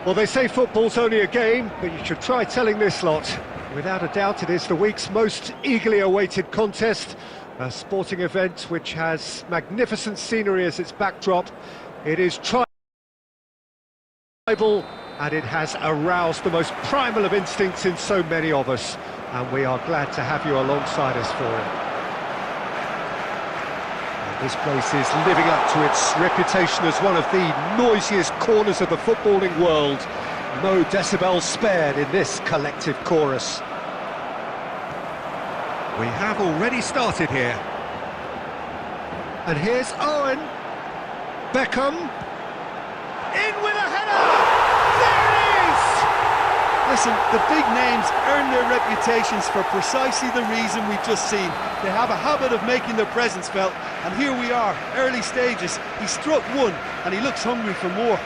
Well, they say football's only a game, but you should try telling this lot. Without a doubt, it is the week's most eagerly awaited contest, a sporting event which has magnificent scenery as its backdrop. It is tribal, and it has aroused the most primal of instincts in so many of us, and we are glad to have you alongside us for it. This place is living up to its reputation as one of the noisiest corners of the footballing world. No decibels spared in this collective chorus. We have already started here. And here's Owen. Beckham. In with a header! There it is! Listen, the big names earn their reputations for precisely the reason we've just seen. They have a habit of making their presence felt, and here we are, early stages. He struck one, and he looks hungry for more.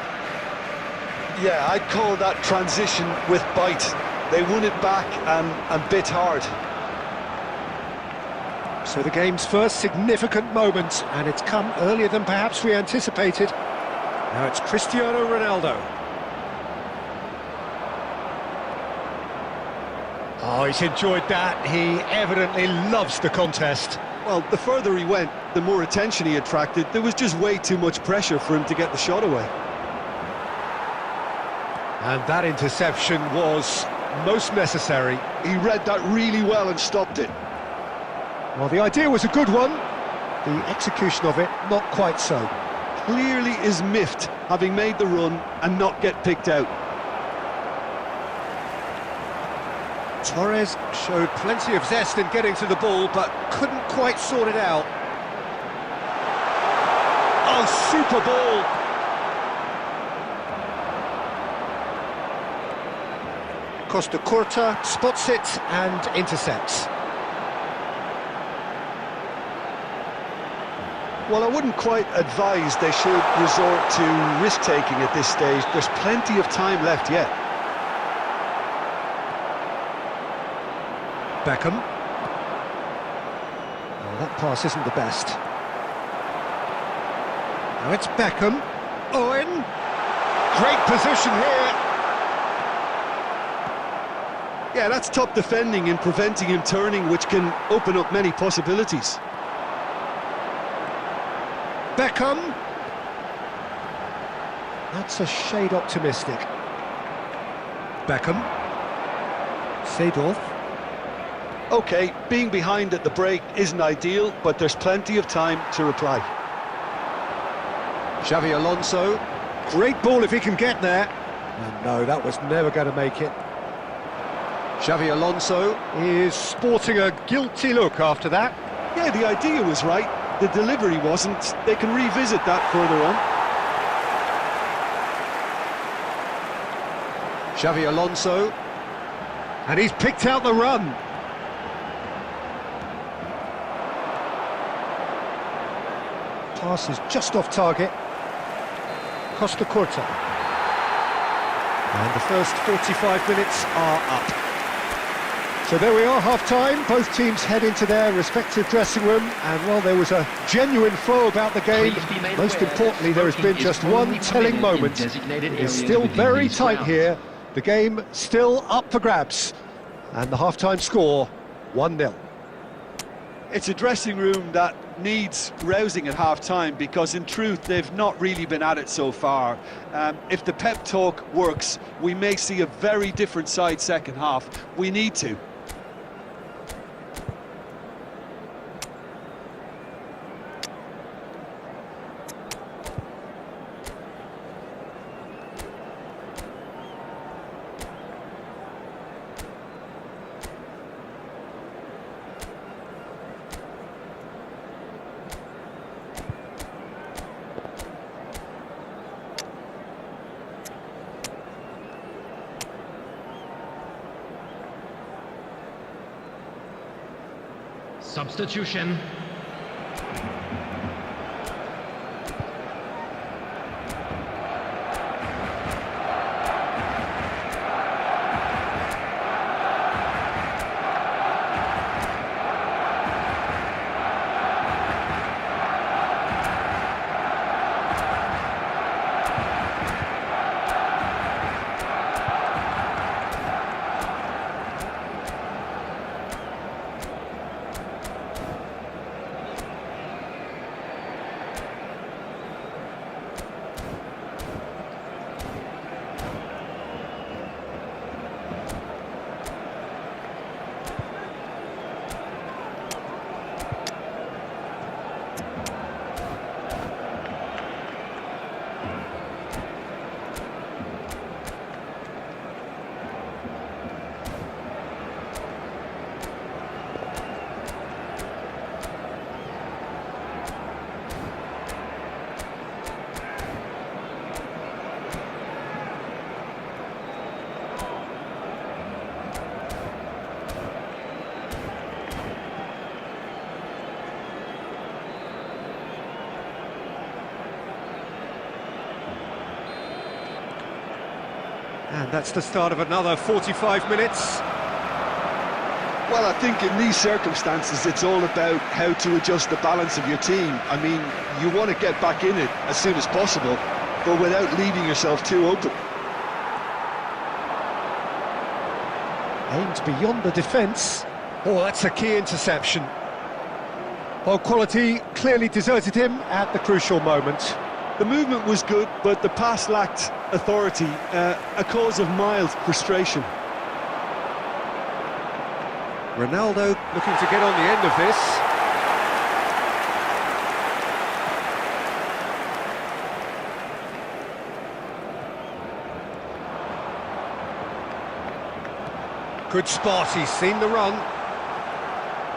Yeah, I'd call that transition with bite. They won it back and bit hard. So the game's first significant moment, and it's come earlier than perhaps we anticipated. Now it's Cristiano Ronaldo. Oh, he's enjoyed that. He evidently loves the contest. Well, the further he went, the more attention he attracted. There was just way too much pressure for him to get the shot away. And that interception was most necessary. He read that really well and stopped it. Well, the idea was a good one. The execution of it, not quite so. Clearly is miffed, having made the run and not get picked out. Torres showed plenty of zest in getting to the ball, but couldn't quite sort it out. Oh, super ball! Costa Curta spots it and intercepts. Well, I wouldn't quite advise they should resort to risk-taking at this stage. There's plenty of time left yet. Beckham. Oh, that pass isn't the best. Now it's Beckham. Owen. Great position here. Yeah, that's top defending and preventing him turning, which can open up many possibilities. Beckham. That's a shade optimistic. Beckham. Seedorf. Okay, being behind at the break isn't ideal, but there's plenty of time to reply. Xavi Alonso. Great ball if he can get there. And no, that was never going to make it. Xavi Alonso is sporting a guilty look after that. Yeah, the idea was right. The delivery wasn't. They can revisit that further on. Xavi Alonso. And he's picked out the run. Pass is just off target. Costa Curta. And the first 45 minutes are up. So there we are, half-time. Both teams head into their respective dressing room, and well, there was a genuine flow about the game. Most importantly, there has been just one telling moment. It is still very tight here. The game still up for grabs. And the half-time score, 1-0. It's a dressing room that needs rousing at half-time, because in truth they've not really been at it so far. If the pep talk works, we may see a very different side second half. We need to. Substitution. And that's the start of another 45 minutes. Well, I think in these circumstances, it's all about how to adjust the balance of your team. I mean, you want to get back in it as soon as possible, but without leaving yourself too open. Aimed beyond the defence. Oh, that's a key interception. Ball quality clearly deserted him at the crucial moment. The movement was good, but the pass lacked authority, a cause of mild frustration. Ronaldo looking to get on the end of this. Good spot, he's seen the run.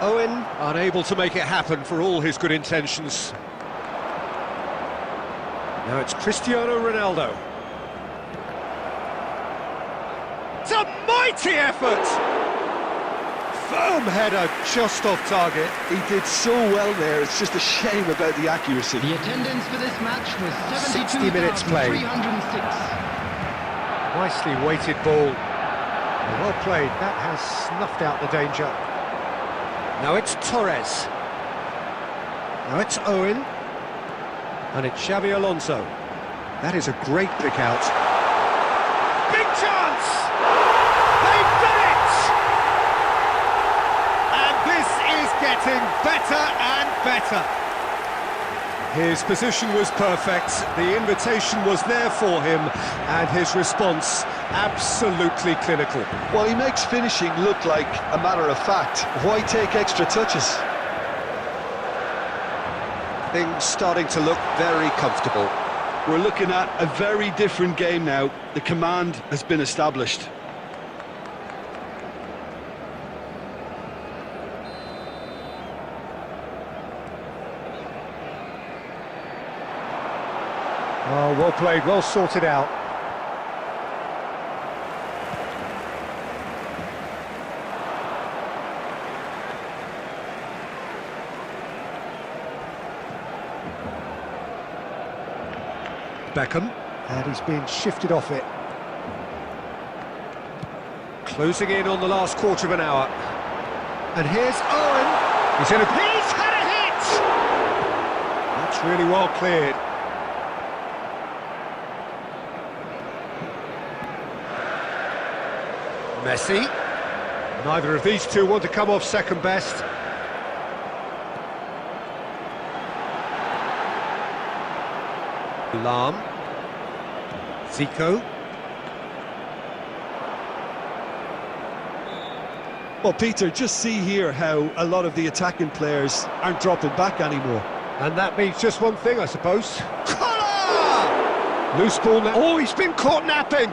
Owen unable to make it happen for all his good intentions. Now it's Cristiano Ronaldo. It's a mighty effort! Firm header just off target. He did so well there, it's just a shame about the accuracy. The attendance for this match was 60 minutes played. 72,306. Nicely weighted ball. Well played, that has snuffed out the danger. Now it's Torres. Now it's Owen. And it's Xabi Alonso. That is a great pick out. Big chance! They've done it! And this is getting better and better. His position was perfect, the invitation was there for him, and his response absolutely clinical. Well, he makes finishing look like a matter of fact. Why take extra touches? Things starting to look very comfortable. We're looking at a very different game now. The command has been established. Oh, well played, well sorted out. Beckham, and he's being shifted off it. Closing in on the last quarter of an hour. And here's Owen. He's had a hit! That's really well cleared. Messi. Neither of these two want to come off second best. Lam. Zico. Well, Peter, just see here how a lot of the attacking players aren't dropping back anymore. And that means just one thing, I suppose. Collar! Loose ball now. Oh, he's been caught napping.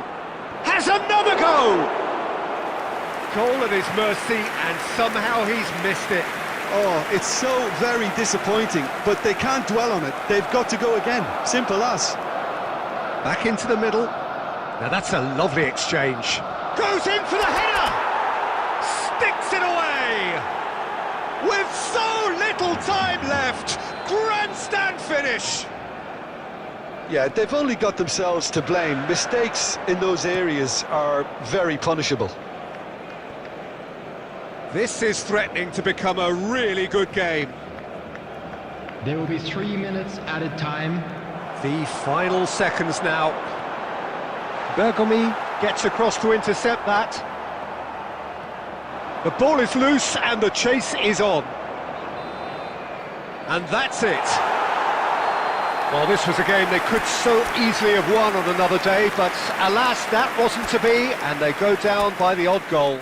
Has another go! Goal at his mercy, and somehow he's missed it. Oh, it's so very disappointing, but they can't dwell on it. They've got to go again. Simple as. Back into the middle. Now that's a lovely exchange. Goes in for the header! Sticks it away! With so little time left! Grandstand finish! Yeah, they've only got themselves to blame. Mistakes in those areas are very punishable. This is threatening to become a really good game. There will be 3 minutes added time. The final seconds now. Bergomi gets across to intercept that. The ball is loose and the chase is on. And that's it. Well, this was a game they could so easily have won on another day, but alas, that wasn't to be, and they go down by the odd goal.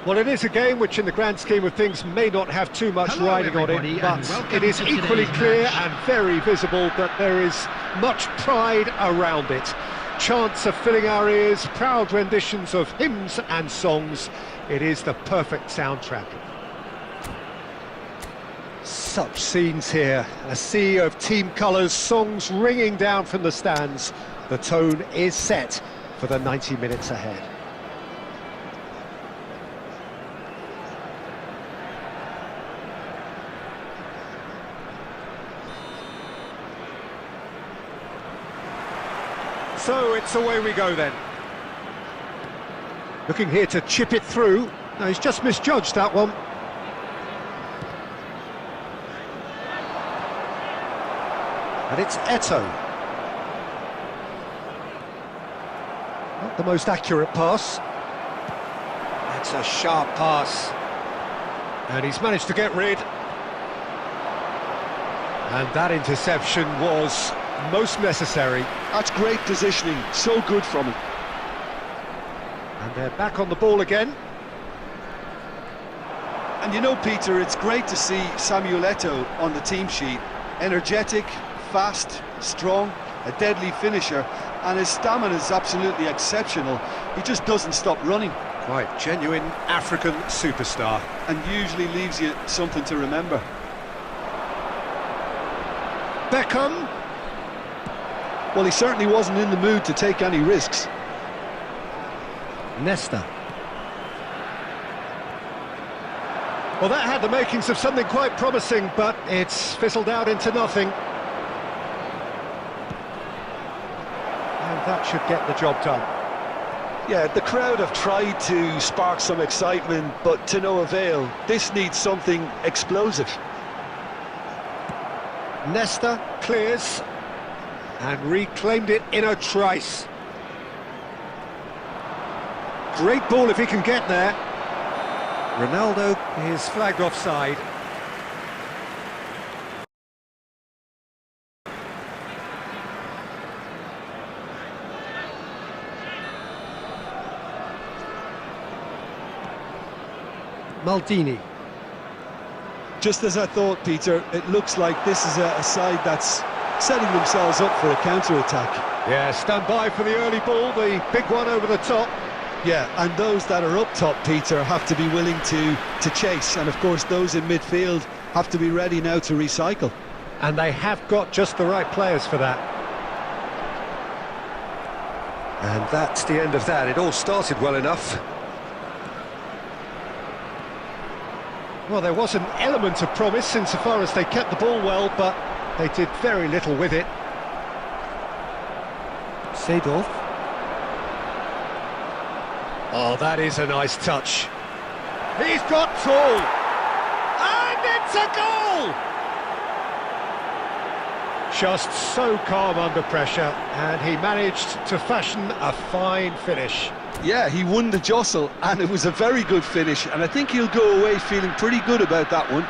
Well, it is a game which in the grand scheme of things may not have too much Hello, riding on everybody, it, and but welcome it is to equally today's clear match. and very visible that there is much pride around it. Chants are filling our ears, proud renditions of hymns and songs. It is the perfect soundtrack. Such scenes here, a sea of team colours, songs ringing down from the stands. The tone is set for the 90 minutes ahead. So it's away we go then. Looking here to chip it through. No, he's just misjudged that one. And it's Eto'o. Not the most accurate pass. That's a sharp pass. And he's managed to get rid. And that interception was most necessary. That's great positioning, so good from him. And they're back on the ball again. And you know, Peter, it's great to see Samuel Eto'o on the team sheet. Energetic, fast, strong, a deadly finisher, and his stamina is absolutely exceptional. He just doesn't stop running. Quite genuine African superstar. And usually leaves you something to remember. Beckham. Well, he certainly wasn't in the mood to take any risks. Nesta. Well, that had the makings of something quite promising, but it's fizzled out into nothing. And that should get the job done. Yeah, the crowd have tried to spark some excitement, but to no avail. This needs something explosive. Nesta clears and reclaimed it in a trice. Great ball if he can get there. Ronaldo is flagged offside. Maldini. Just as I thought, Peter, it looks like this is a side that's setting themselves up for a counter-attack. Yeah, stand by for the early ball, the big one over the top. Yeah, and those that are up top, Peter, have to be willing to chase. And of course, those in midfield have to be ready now to recycle. And they have got just the right players for that. And that's the end of that. It all started well enough. Well, there was an element of promise insofar as they kept the ball well, but they did very little with it. Seedorf. Oh, that is a nice touch. He's got tall! And it's a goal! Just so calm under pressure, and he managed to fashion a fine finish. Yeah, he won the jostle, and it was a very good finish, and I think he'll go away feeling pretty good about that one.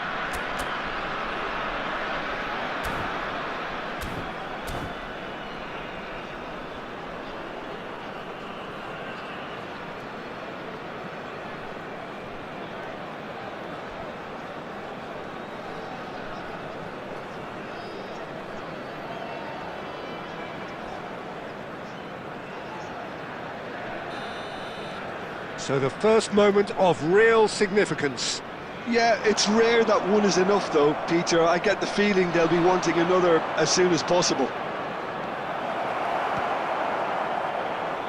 So the first moment of real significance. Yeah, it's rare that one is enough though, Peter. I get the feeling they'll be wanting another as soon as possible.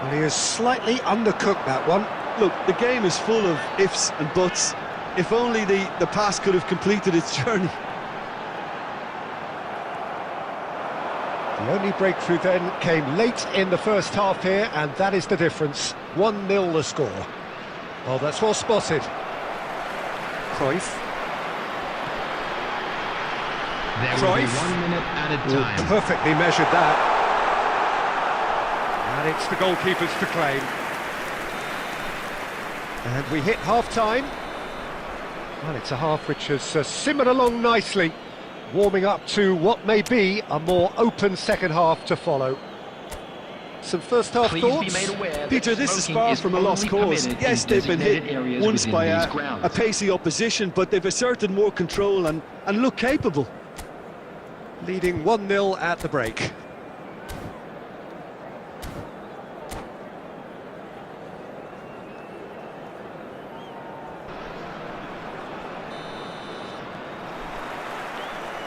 Well, he is slightly undercooked, that one. Look, the game is full of ifs and buts. If only the pass could have completed its journey. The only breakthrough then came late in the first half here, and that is the difference. 1-0 the score. Oh, that's well spotted. Cruyff. There will be 1 minute added time. Perfectly measured that. And it's the goalkeepers to claim. And we hit half-time. Well, it's a half which has simmered along nicely, warming up to what may be a more open second half to follow. Some first half thoughts? Peter, this is far from a lost cause. Yes, they've been hit once by a pacey opposition, but they've asserted more control and look capable. Leading 1-0 at the break.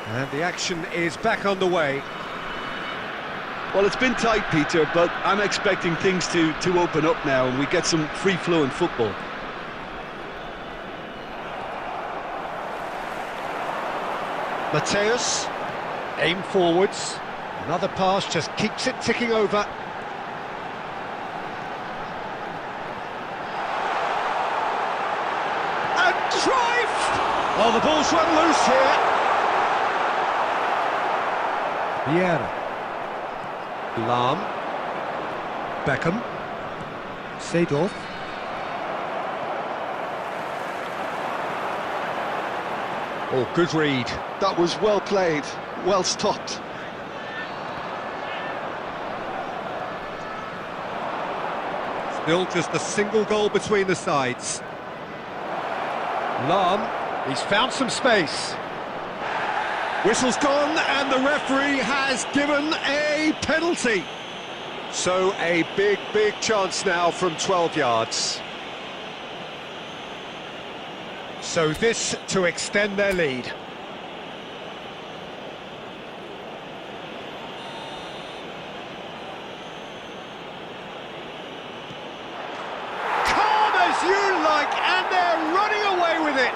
And the action is back underway. Well, it's been tight, Peter, but I'm expecting things to open up now and we get some free-flowing football. Mateus, aim forwards. Another pass just keeps it ticking over. And Cruyff! Oh, the ball's run loose here. Vieira. Lahm, Beckham, Seedorf. Oh, good read. That was well played, well stopped. Still just a single goal between the sides. Lahm, he's found some space. Whistle's gone and the referee has given a penalty. So a big chance now from 12 yards. So this to extend their lead. Calm as you like, and they're running away with it.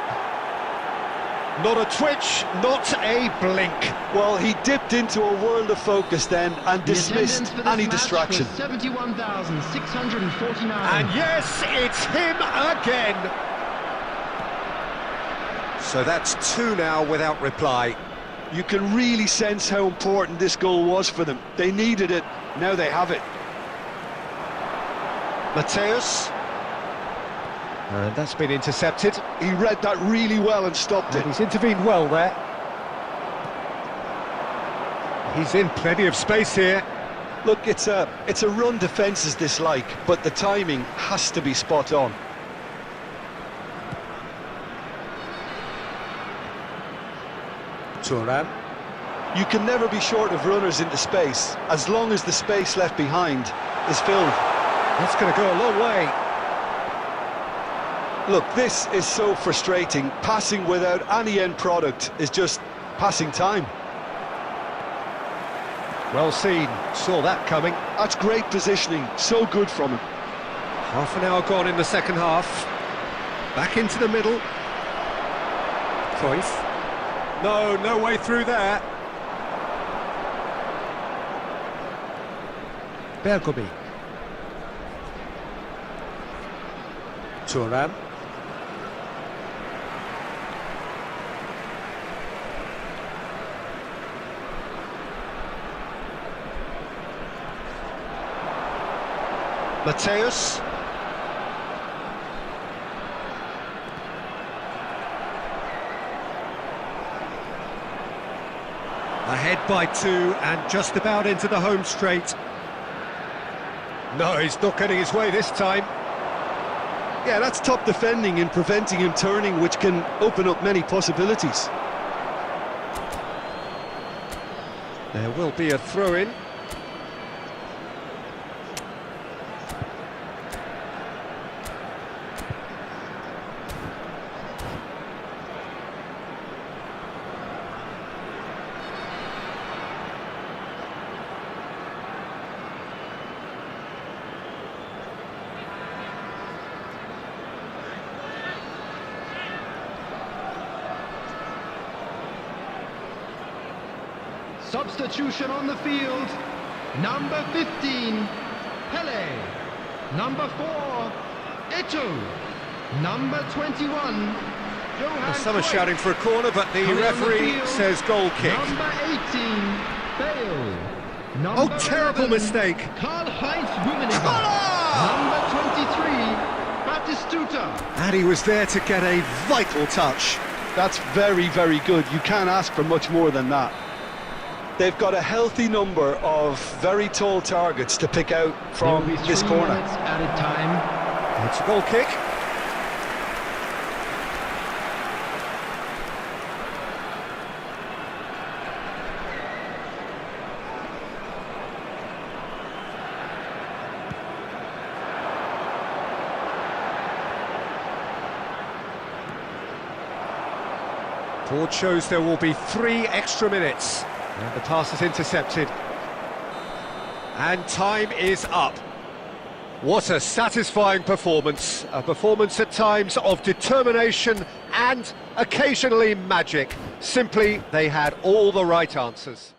Not a twitch, not a blink. Well, he dipped into a world of focus then and dismissed any distraction. 71,649. And yes, it's him again. So that's 2 now without reply. You can really sense how important this goal was for them. They needed it, now they have it. Mateus. And that's been intercepted. He read that really well and stopped it. And he's intervened well there. He's in plenty of space here. Look, it's a run defence's dislike, but the timing has to be spot on. Thuram. You can never be short of runners into space, as long as the space left behind is filled. That's going to go a long way. Look, this is so frustrating. Passing without any end product is just passing time. Well seen, saw that coming. That's great positioning, so good from him. Half an hour gone in the second half. Back into the middle. Cruyff. No way through there. Bergomi. Thuram. Mateus. Ahead by 2 and just about into the home straight. No, he's not getting his way this time. Yeah, that's top defending and preventing him turning, which can open up many possibilities. There will be a throw-in. Substitution on the field. Number 15, Pele. Number 4, Eto'o. Number 21, Johan Some are Cruyff. shouting for a corner, but the Coming on the referee field, says goal kick. Number 18, Bale. Oh, Number terrible 11, mistake. Karl-Heinz Rummenigge. Colour! Number 23, Batistuta. And he was there to get a vital touch. That's very, very good. You can't ask for much more than that. They've got a healthy number of very tall targets to pick out from There will be this 3 corner. minutes added time. It's a goal kick. Board shows there will be 3 extra minutes. And the pass is intercepted. And time is up. What a satisfying performance. A performance at times of determination and occasionally magic. Simply, they had all the right answers.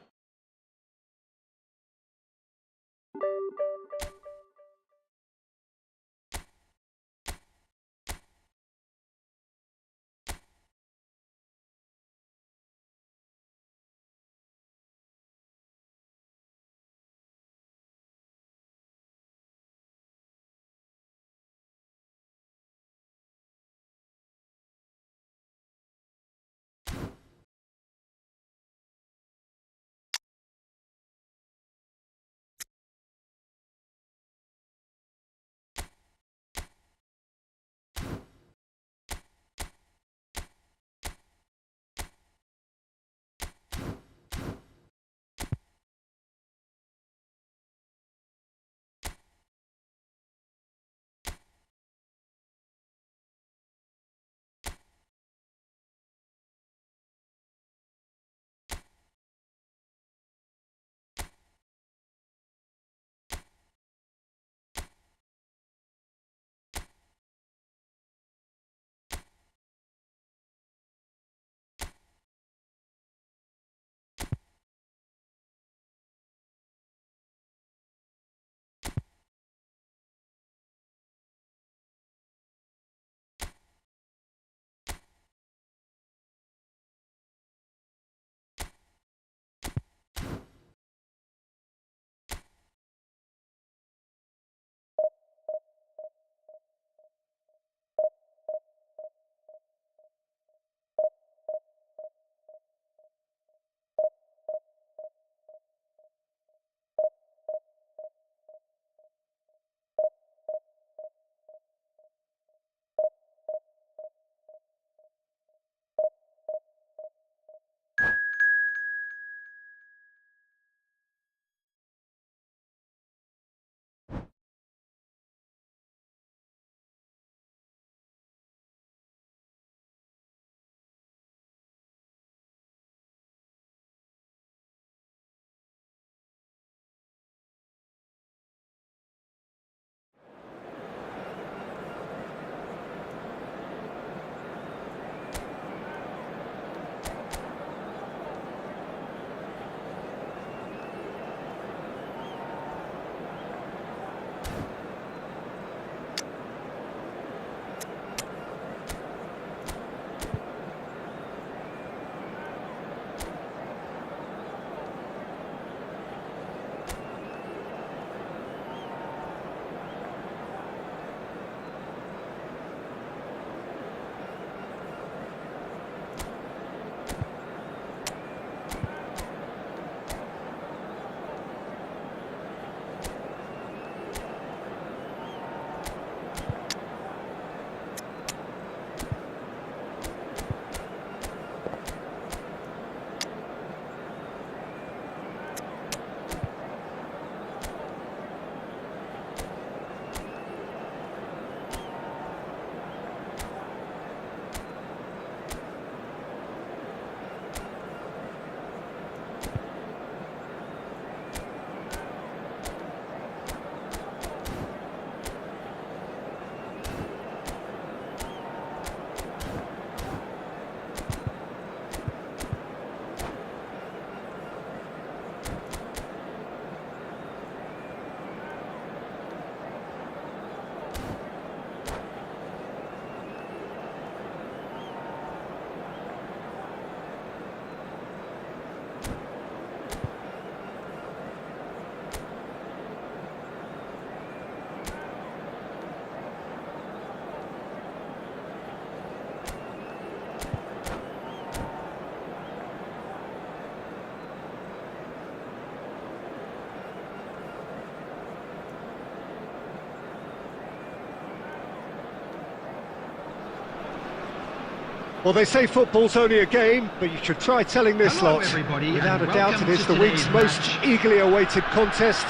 Well, they say football's only a game, but you should try telling this Hello, lot. everybody, Without a and doubt, welcome it is to the week's today's most match. eagerly awaited contest.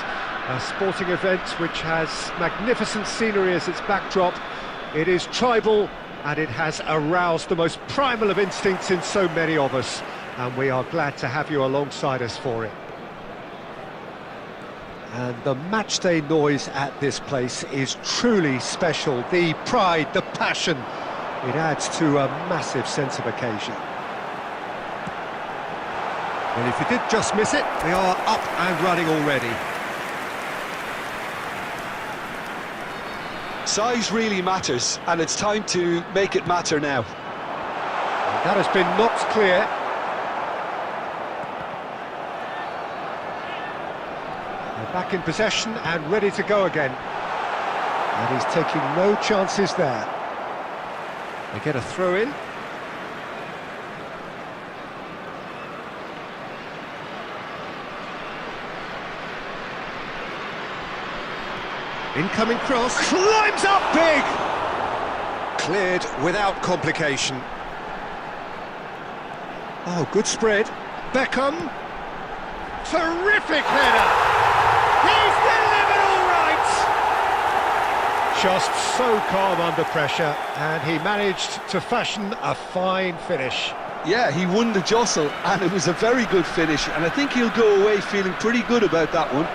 A sporting event which has magnificent scenery as its backdrop. It is tribal, and it has aroused the most primal of instincts in so many of us. And we are glad to have you alongside us for it. And the matchday noise at this place is truly special. The pride, the passion, it adds to a massive sense of occasion. Well, if you did just miss it, we are up and running already. Size really matters, and it's time to make it matter now. And that has been knocked clear. They're back in possession and ready to go again. And he's taking no chances there. They get a throw in. Incoming cross, climbs up big! Cleared without complication. Oh, good spread. Beckham. Terrific header! He's delivered all right! Just so calm under pressure, and he managed to fashion a fine finish. Yeah, he won the jostle, and it was a very good finish, and I think he'll go away feeling pretty good about that one.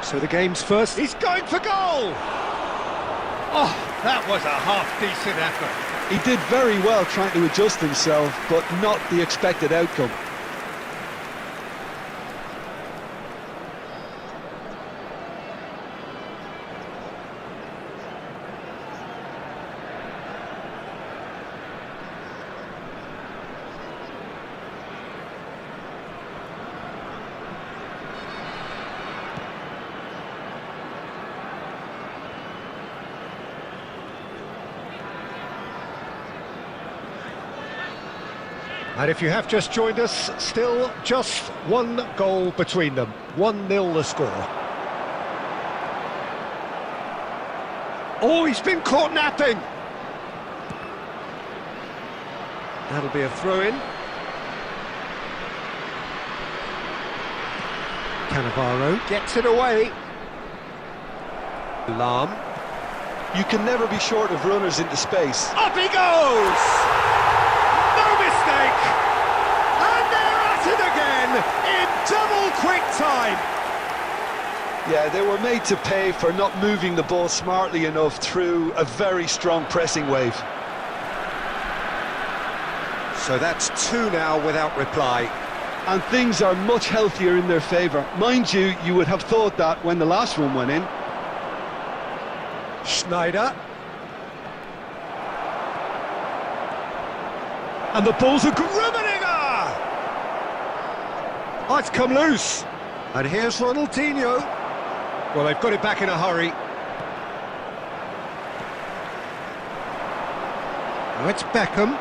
So the game's first. He's going for goal! Oh, that was a half-decent effort. He did very well trying to adjust himself, but not the expected outcome. And if you have just joined us, still just one goal between them. 1-0 the score. Oh, he's been caught napping! That'll be a throw-in. Cannavaro gets it away. Lam. You can never be short of runners into space. Up he goes! No mistake! And they're at it again in double quick time! Yeah, they were made to pay for not moving the ball smartly enough through a very strong pressing wave. So that's 2 now without reply. And things are much healthier in their favour. Mind you, you would have thought that when the last one went in. Schneider. And the ball's a Rummenigge! Oh, it's come loose. And here's Ronaldinho. Well, they've got it back in a hurry. Now it's Beckham.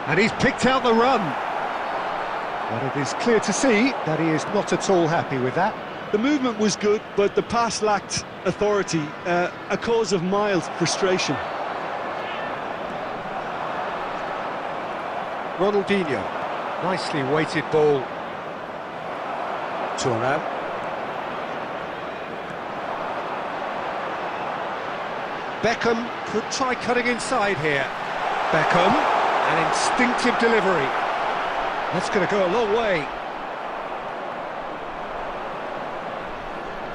And he's picked out the run. But it is clear to see that he is not at all happy with that. The movement was good, but the pass lacked authority, a cause of mild frustration. Ronaldinho. Nicely weighted ball. Thuram. Beckham could try cutting inside here. Beckham, an instinctive delivery. That's going to go a long way.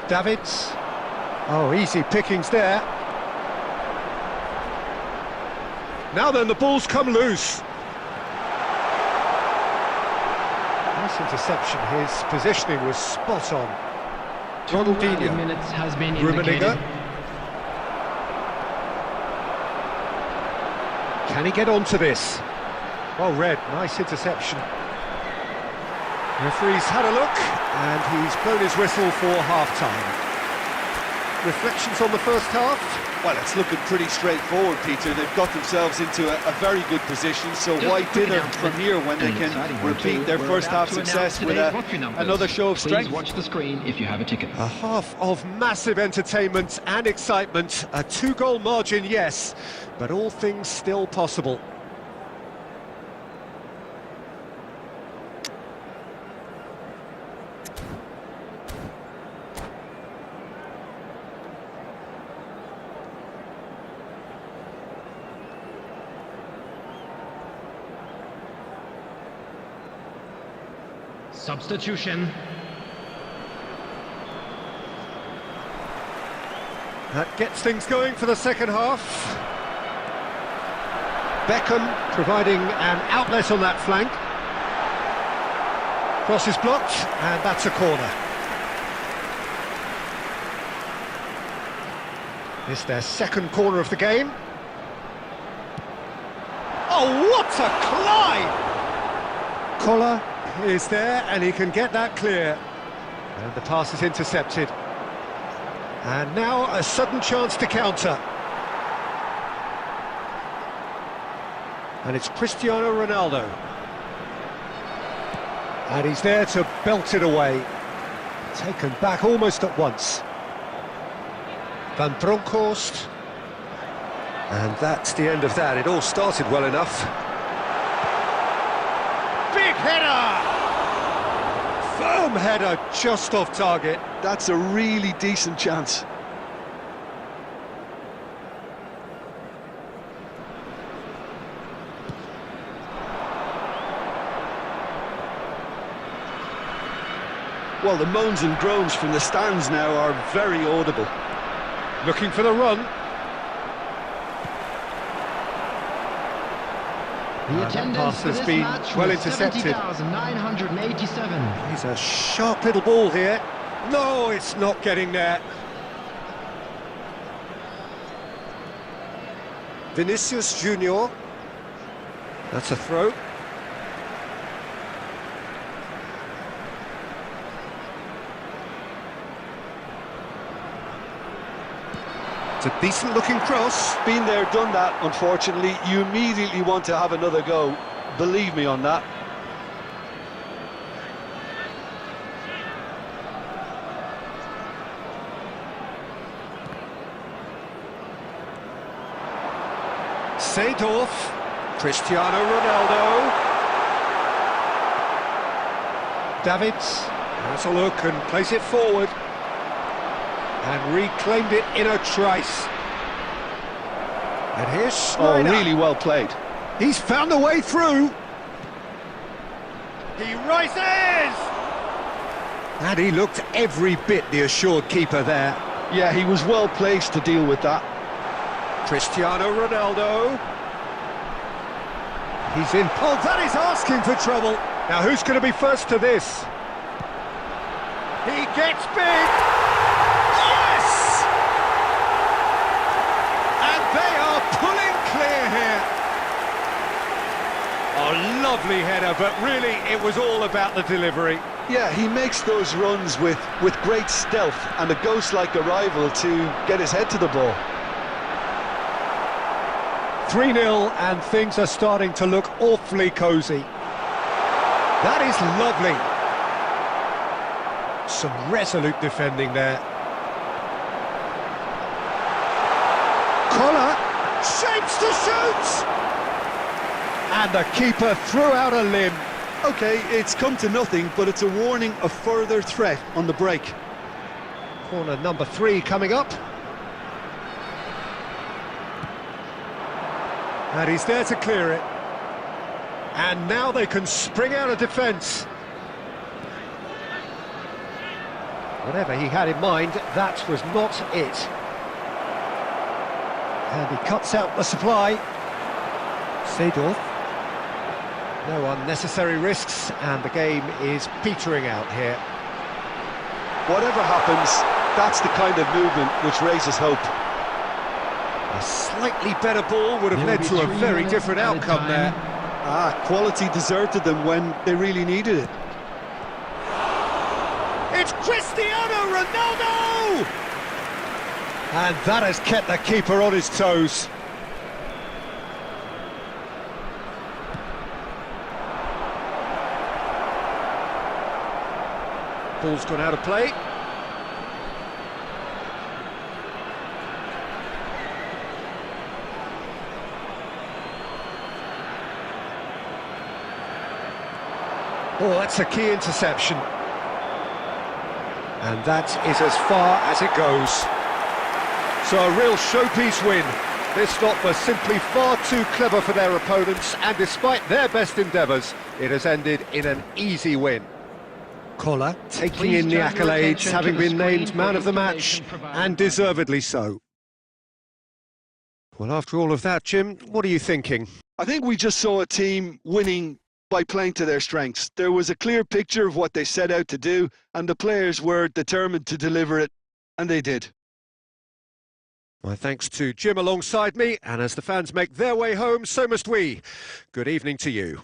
Davids. Oh, easy pickings there. Now then, the ball's come loose. Nice interception. His positioning was spot on. 2 Ronaldinho. minutes has been Rummenigge. indicated. Can he get onto this? Well read, nice interception. Referee's had a look, and he's blown his whistle for half-time. reflections on the first half? Well, it's looking pretty straightforward, Peter. They've got themselves into a very good position, so why dither from here when they can repeat their first half success with another show of strength? Please watch the screen if you have a ticket. A half of massive entertainment and excitement. A 2-goal margin, yes, but all things still possible. Substitution. That gets things going for the second half. Beckham providing an outlet on that flank. Cross is blocked, and that's a corner. It's their second corner of the game. Oh, what a climb! Collar is there, and he can get that clear. And the pass is intercepted. And now a sudden chance to counter. And it's Cristiano Ronaldo. And he's there to belt it away. Taken back almost at once. Van Bronckhorst. And that's the end of that. It all started well enough. Big header! Firm header just off target. That's a really decent chance. Well, the moans and groans from the stands now are very audible. Looking for the run. The attendance for this been match well was intercepted. 70,987. He's a sharp little ball here. No, it's not getting there. Vinicius Junior. That's a throw. It's a decent looking cross. Been there, done that, unfortunately. You immediately want to have another go. Believe me on that. Seedorf, Cristiano Ronaldo. Davids has a look and plays it forward. And reclaimed it in a trice. And here's Schneider. Oh, really well played. He's found a way through. He rises! And he looked every bit the assured keeper there. Yeah, he was well placed to deal with that. Cristiano Ronaldo. He's in. Oh, that is asking for trouble. Now, who's going to be first to this? He gets big. Yes! And they are pulling clear here. Oh, lovely header, but really it was all about the delivery. Yeah, he makes those runs with great stealth and a ghost-like arrival to get his head to the ball. 3-0, and things are starting to look awfully cosy. That is lovely. Some resolute defending there. Collar shapes to shoot! And the keeper threw out a limb. OK, it's come to nothing, but it's a warning of further threat on the break. Corner number 3 coming up. And he's there to clear it. And now they can spring out of defence. Whatever he had in mind, that was not it. And he cuts out the supply. Seedorf. No unnecessary risks, and the game is petering out here. Whatever happens, that's the kind of movement which raises hope. A slightly better ball would have led to a very different outcome there. Quality deserted them when they really needed it. It's Cristiano Ronaldo! And that has kept the keeper on his toes. Ball's gone out of play. Oh, that's a key interception. And that is as far as it goes. So a real showpiece win. This lot was simply far too clever for their opponents, and despite their best endeavours, it has ended in an easy win. Collar taking in the accolades, having been named man of the match, and deservedly so. Well, after all of that, Jim, what are you thinking? I think we just saw a team winning by playing to their strengths. There was a clear picture of what they set out to do, and the players were determined to deliver it, and they did. My thanks to Jim alongside me, and as the fans make their way home, so must we. Good evening to you.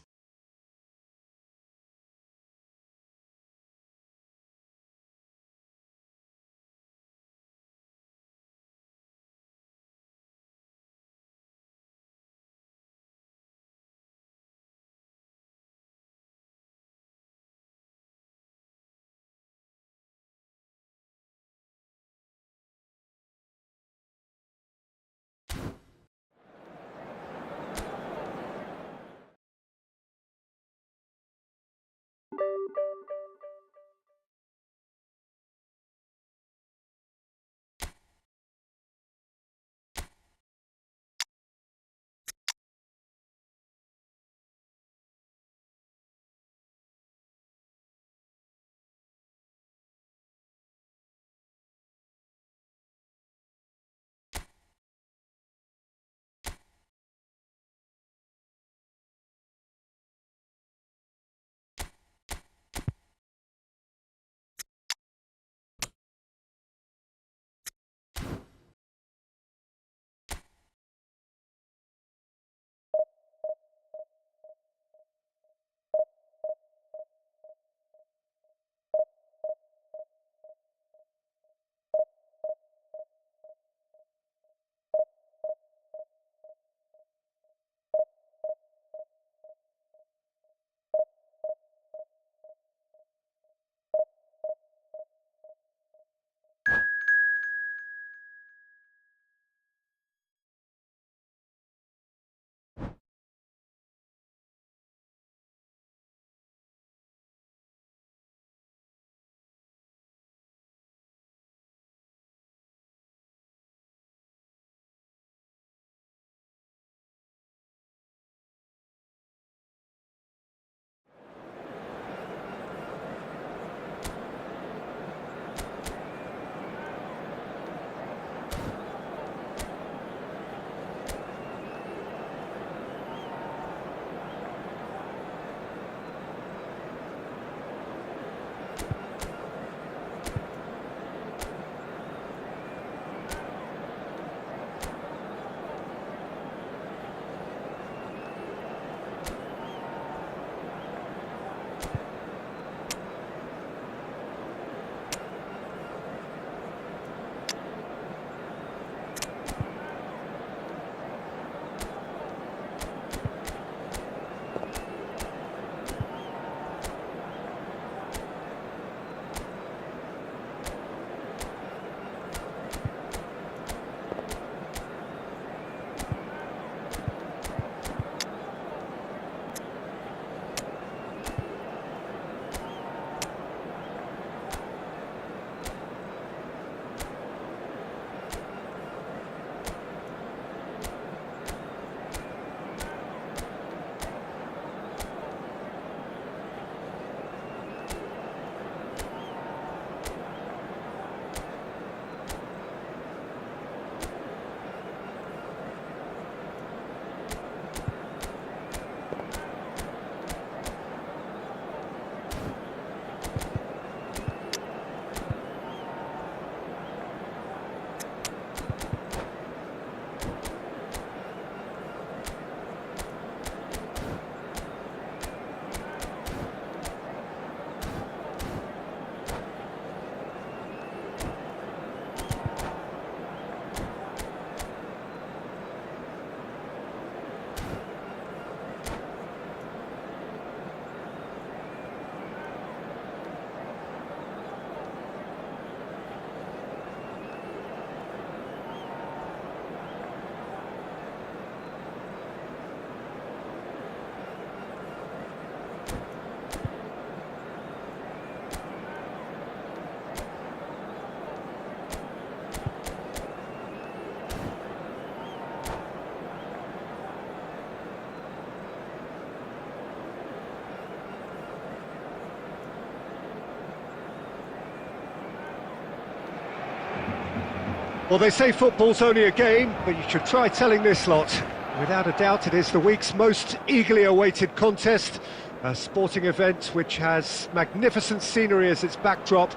Well, they say football's only a game, but you should try telling this lot. Without a doubt, it is the week's most eagerly awaited contest, a sporting event which has magnificent scenery as its backdrop.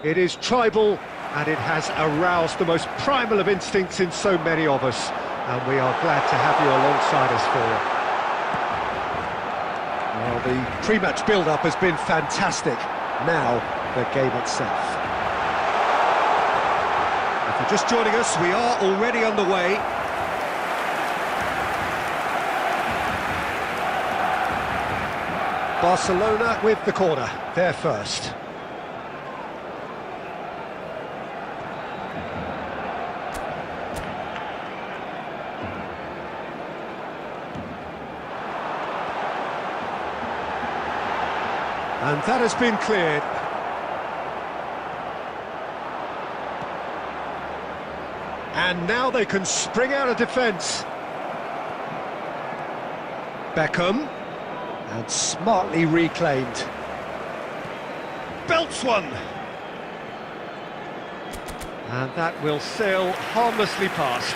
It is tribal, and it has aroused the most primal of instincts in so many of us, and we are glad to have you alongside us for it. Well, the pre-match build-up has been fantastic. Now, the game itself. If you're just joining us, we are already underway. Barcelona with the corner, they're first. And that has been cleared. And now they can spring out of defence. Beckham. And smartly reclaimed. Belts one. And that will sail harmlessly past.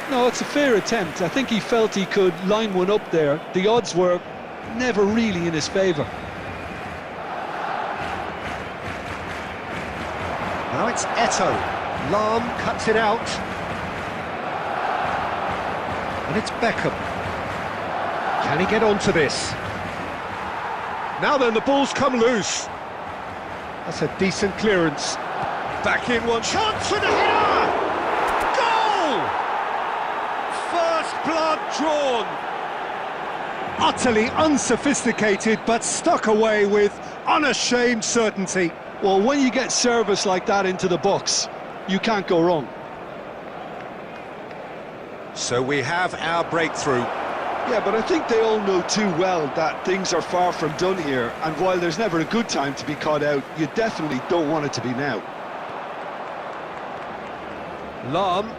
No, it's a fair attempt. I think he felt he could line one up there. The odds were never really in his favour. Now it's Eto'o. Lahm cuts it out. And it's Beckham. Can he get onto this? Now then, the ball's come loose. That's a decent clearance. Back in one. Chance for the header! Goal! First blood drawn. Utterly unsophisticated, but stuck away with unashamed certainty. Well, when you get service like that into the box, you can't go wrong. So we have our breakthrough. Yeah, but I think they all know too well that things are far from done here, and while there's never a good time to be caught out, you definitely don't want it to be now. Lahm.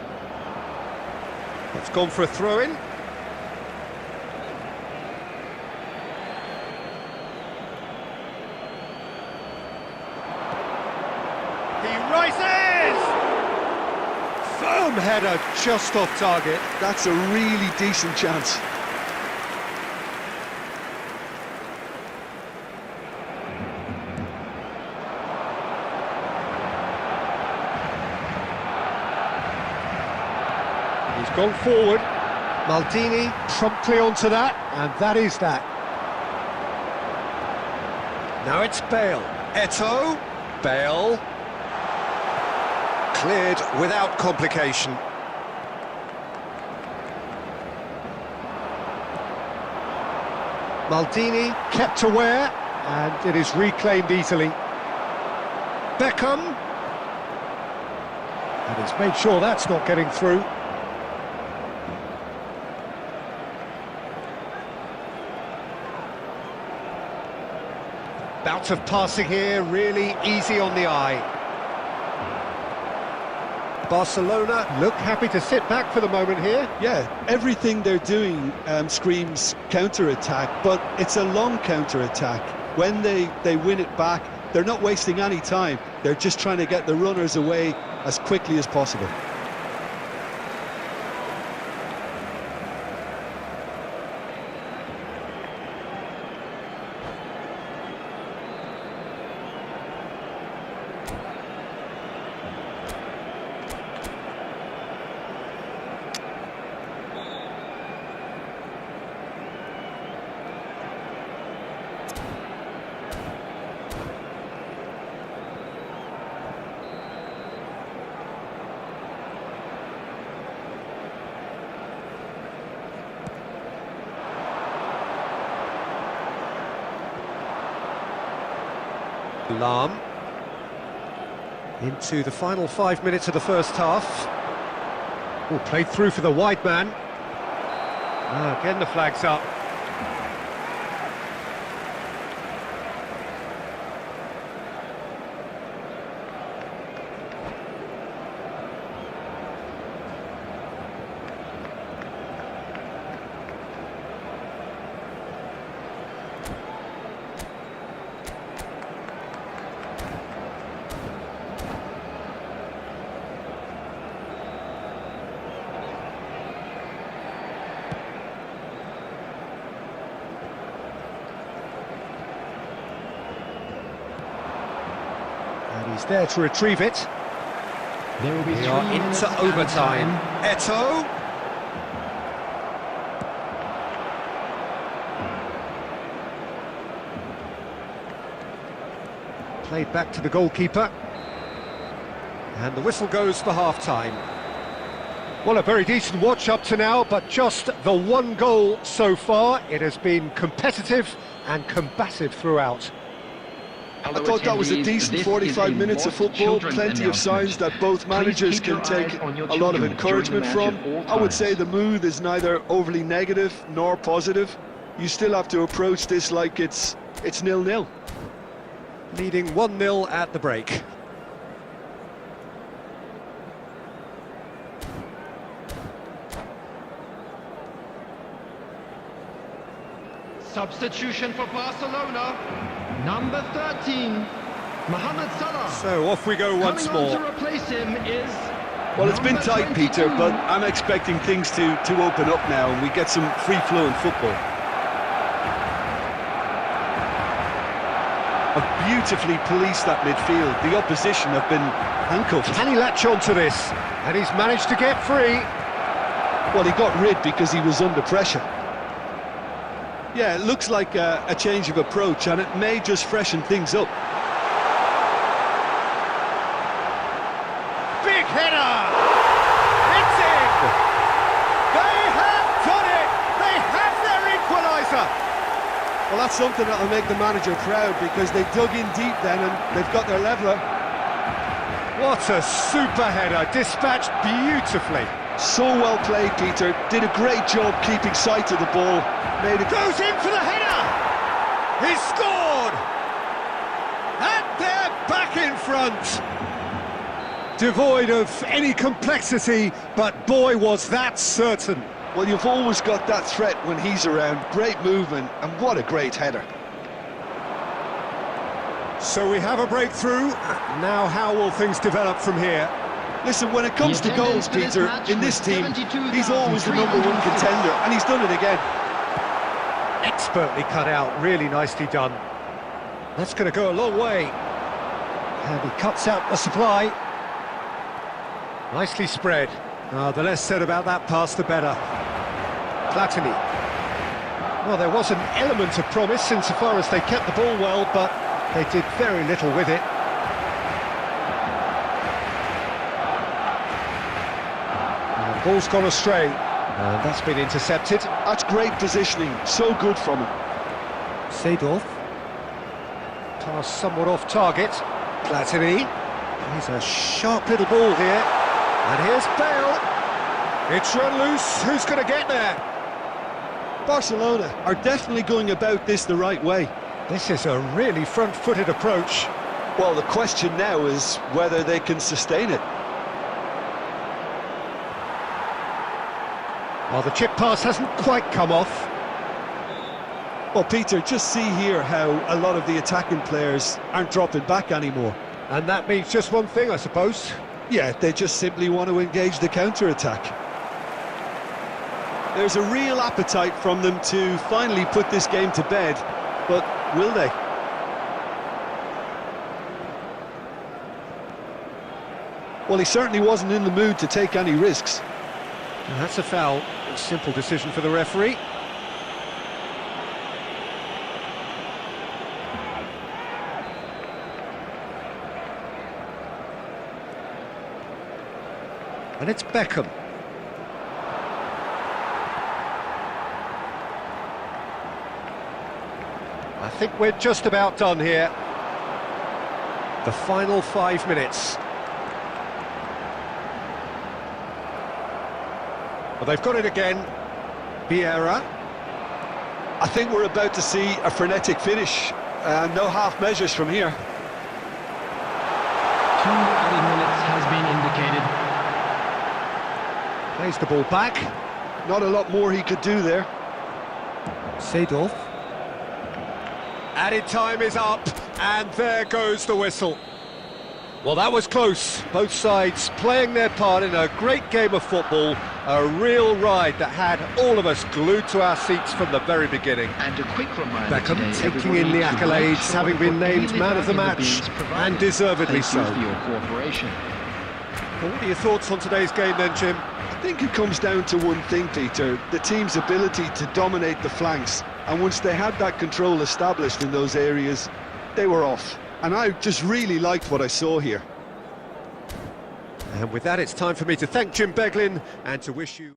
It's gone for a throw-in. He rises! Firm header just off target. That's a really decent chance. He's gone forward. Maldini promptly onto that, and that is that. Now it's Bale. Eto'o. Bale. Cleared without complication. Maldini kept aware, and it is reclaimed easily. Beckham. And he's made sure that's not getting through. Bout of passing here, really easy on the eye. Barcelona look happy to sit back for the moment here. Yeah, everything they're doing screams counter-attack, but it's a long counter-attack. When they win it back, they're not wasting any time. They're just trying to get the runners away as quickly as possible. Lahm. Into the final 5 minutes of the first half. Oh, played through for the wide man. Again the flag's up. He's there to retrieve it. There will be We 3 are minutes into added overtime. time. Eto'o. Played back to the goalkeeper. And the whistle goes for half-time. Well, a very decent watch up to now, but just the one goal so far. It has been competitive and combative throughout. I thought that was a decent 45 minutes of football, plenty of signs that both managers can take a lot of encouragement from. I would say the mood is neither overly negative nor positive. You still have to approach this like it's 0-0. Leading 1-0 at the break. Substitution for Barcelona. Number 13, Mohamed Salah. So off we go once Coming on more. to replace him is. Well, it's been number tight, 22. Peter, but I'm expecting things to open up now and we get some free-flowing football. Have beautifully policed that midfield. The opposition have been handcuffed. Can he latch on to this? And he's managed to get free. Well, he got rid because he was under pressure. Yeah, it looks like a change of approach, and it may just freshen things up. Big header! It's in! They have done it! They have their equaliser! Well, that's something that'll make the manager proud, because they dug in deep then, and they've got their leveller. What a super header, dispatched beautifully. So well played, Peter. Did a great job keeping sight of the ball. Made it. Goes in for the header! He's scored! And they're back in front! Devoid of any complexity, but boy was that certain. Well, you've always got that threat when he's around. Great movement, and what a great header. So we have a breakthrough. Now how will things develop from here? Listen, when it comes to goals, attendance for this Peter, match in this was team, he's always the number one 72,350. contender, and he's done it again. Expertly cut out, really nicely done. That's going to go a long way. And he cuts out the supply. Nicely spread. The less said about that pass, the better. Platini. Well, there was an element of promise insofar as they kept the ball well, but they did very little with it. And the ball's gone astray. And that's been intercepted. That's great positioning, so good from him. Seedorf. Pass somewhat off target. Platini. He's a sharp little ball here. And here's Bale. It's run loose. Who's going to get there? Barcelona are definitely going about this the right way. This is a really front-footed approach. Well, the question now is whether they can sustain it. Well, the chip pass hasn't quite come off. Well, Peter, just see here how a lot of the attacking players aren't dropping back anymore. And that means just one thing, I suppose. Yeah, they just simply want to engage the counter-attack. There's a real appetite from them to finally put this game to bed, but will they? Well, he certainly wasn't in the mood to take any risks. And that's a foul. A simple decision for the referee. And it's Beckham. I think we're just about done here. The final 5 minutes. Well, they've got it again. Vieira. I think we're about to see a frenetic finish. No half measures from here. 2 added minutes has been indicated. Plays the ball back. Not a lot more he could do there. Seedorf. Added time is up, and there goes the whistle. Well, that was close. Both sides playing their part in a great game of football. A real ride that had all of us glued to our seats from the very beginning. And a quick reminder Beckham today, taking in the accolades, having been named man of the match, and deservedly so. Thank you for your cooperation. Well, what are your thoughts on today's game then, Jim? I think it comes down to one thing, Peter, the team's ability to dominate the flanks. And once they had that control established in those areas, they were off. And I just really liked what I saw here. And with that, it's time for me to thank Jim Beglin and to wish you...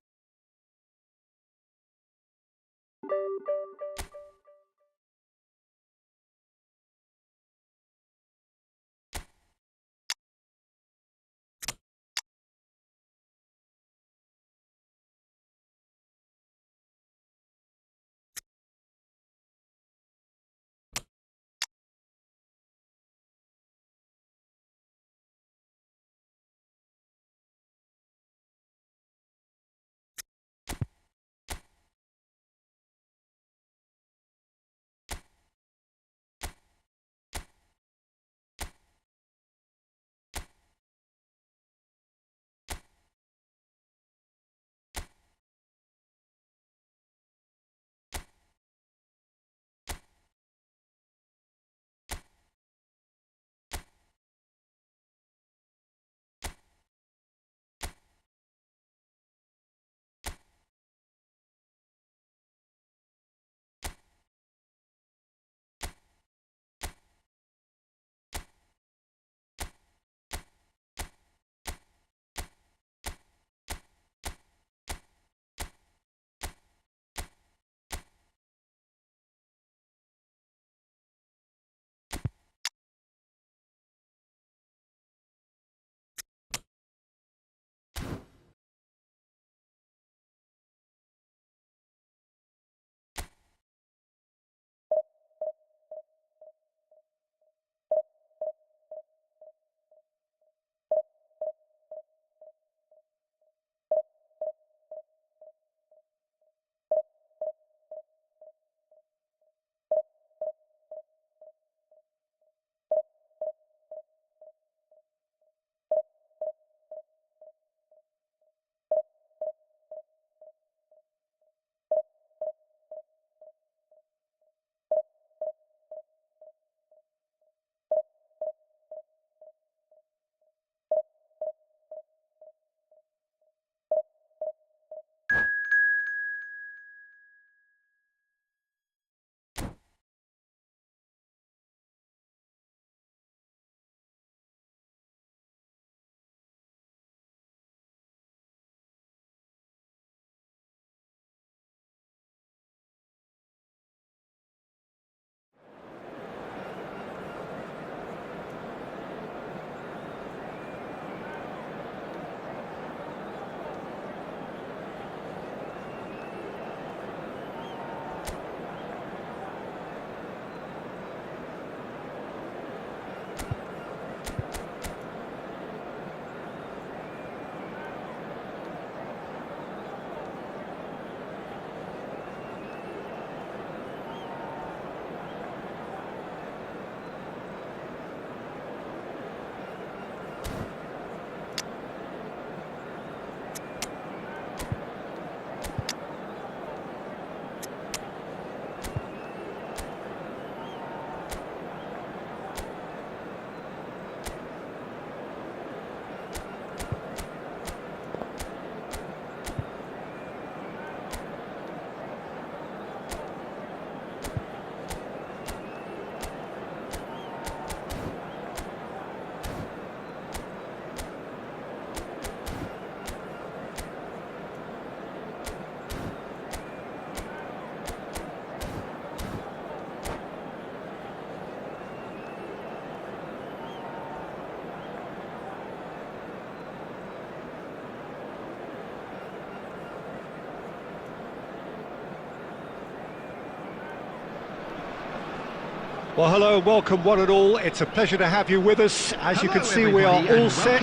Well, hello and welcome one and all. It's a pleasure to have you with us. As you can see, we are all set.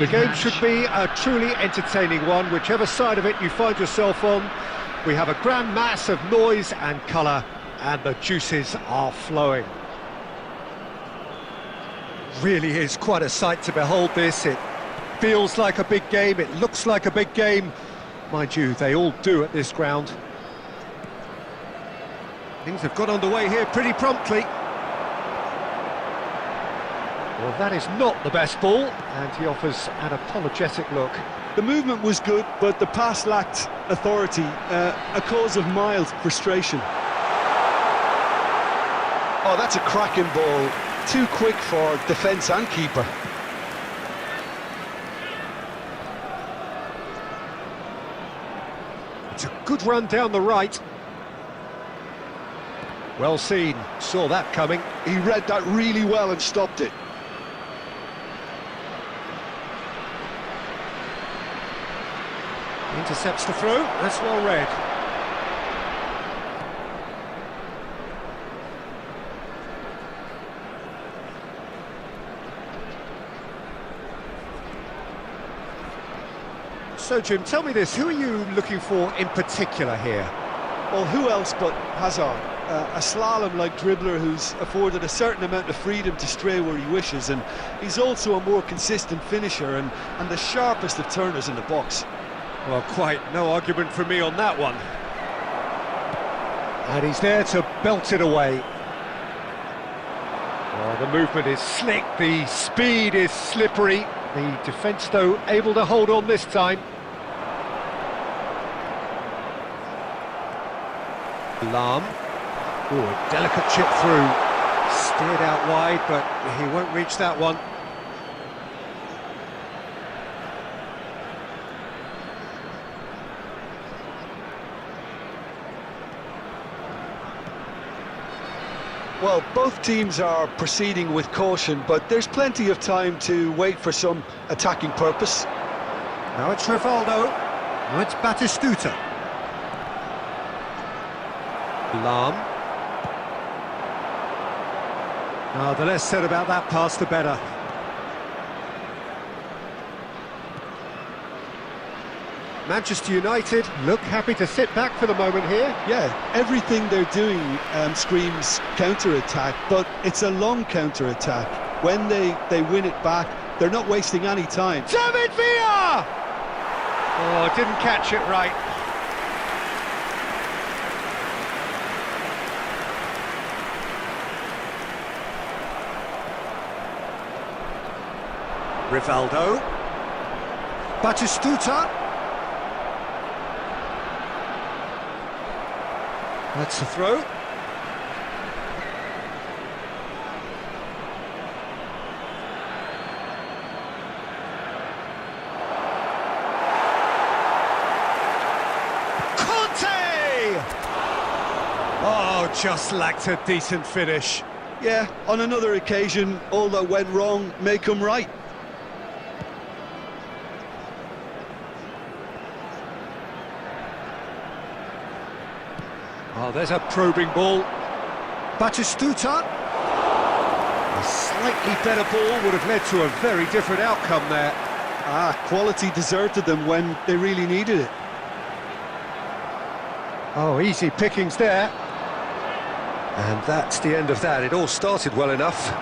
The game should be a truly entertaining one, whichever side of it you find yourself on. We have a grand mass of noise and colour, and the juices are flowing. really is quite a sight to behold this. It feels like a big game, it looks like a big game. Mind you, they all do at this ground. Things have got underway here pretty promptly. Well, that is not the best ball, and he offers an apologetic look. The movement was good, but the pass lacked authority, a cause of mild frustration. Oh, that's a cracking ball. Too quick for defence and keeper. It's a good run down the right. Well seen, saw that coming. He read that really well and stopped it. Intercepts the throw, that's well read. So Jim, tell me this, who are you looking for in particular here? Well, who else but Hazard? A slalom-like dribbler who's afforded a certain amount of freedom to stray where he wishes, and he's also a more consistent finisher and the sharpest of turners in the box. Well, quite no argument from me on that one. And he's there to belt it away. Oh, the movement is slick, the speed is slippery. The defence, though, able to hold on this time. Lahm. Oh, a delicate chip through. Steered out wide, but he won't reach that one. Well, both teams are proceeding with caution, but there's plenty of time to wait for some attacking purpose. Now it's Rivaldo. Now it's Batistuta. Lahm. Oh, the less said about that pass, the better. Manchester United look happy to sit back for the moment here. Yeah, everything they're doing screams counter-attack, but it's a long counter-attack. When they win it back, they're not wasting any time. David Villa! Oh, didn't catch it right. Rivaldo. Batistuta. That's a throw. Conte! Oh, just lacked a decent finish. Yeah, on another occasion, all that went wrong may come right. Oh, there's a probing ball. Batistuta. A slightly better ball would have led to a very different outcome there. Quality deserted them when they really needed it. Oh, easy pickings there. And that's the end of that. It all started well enough.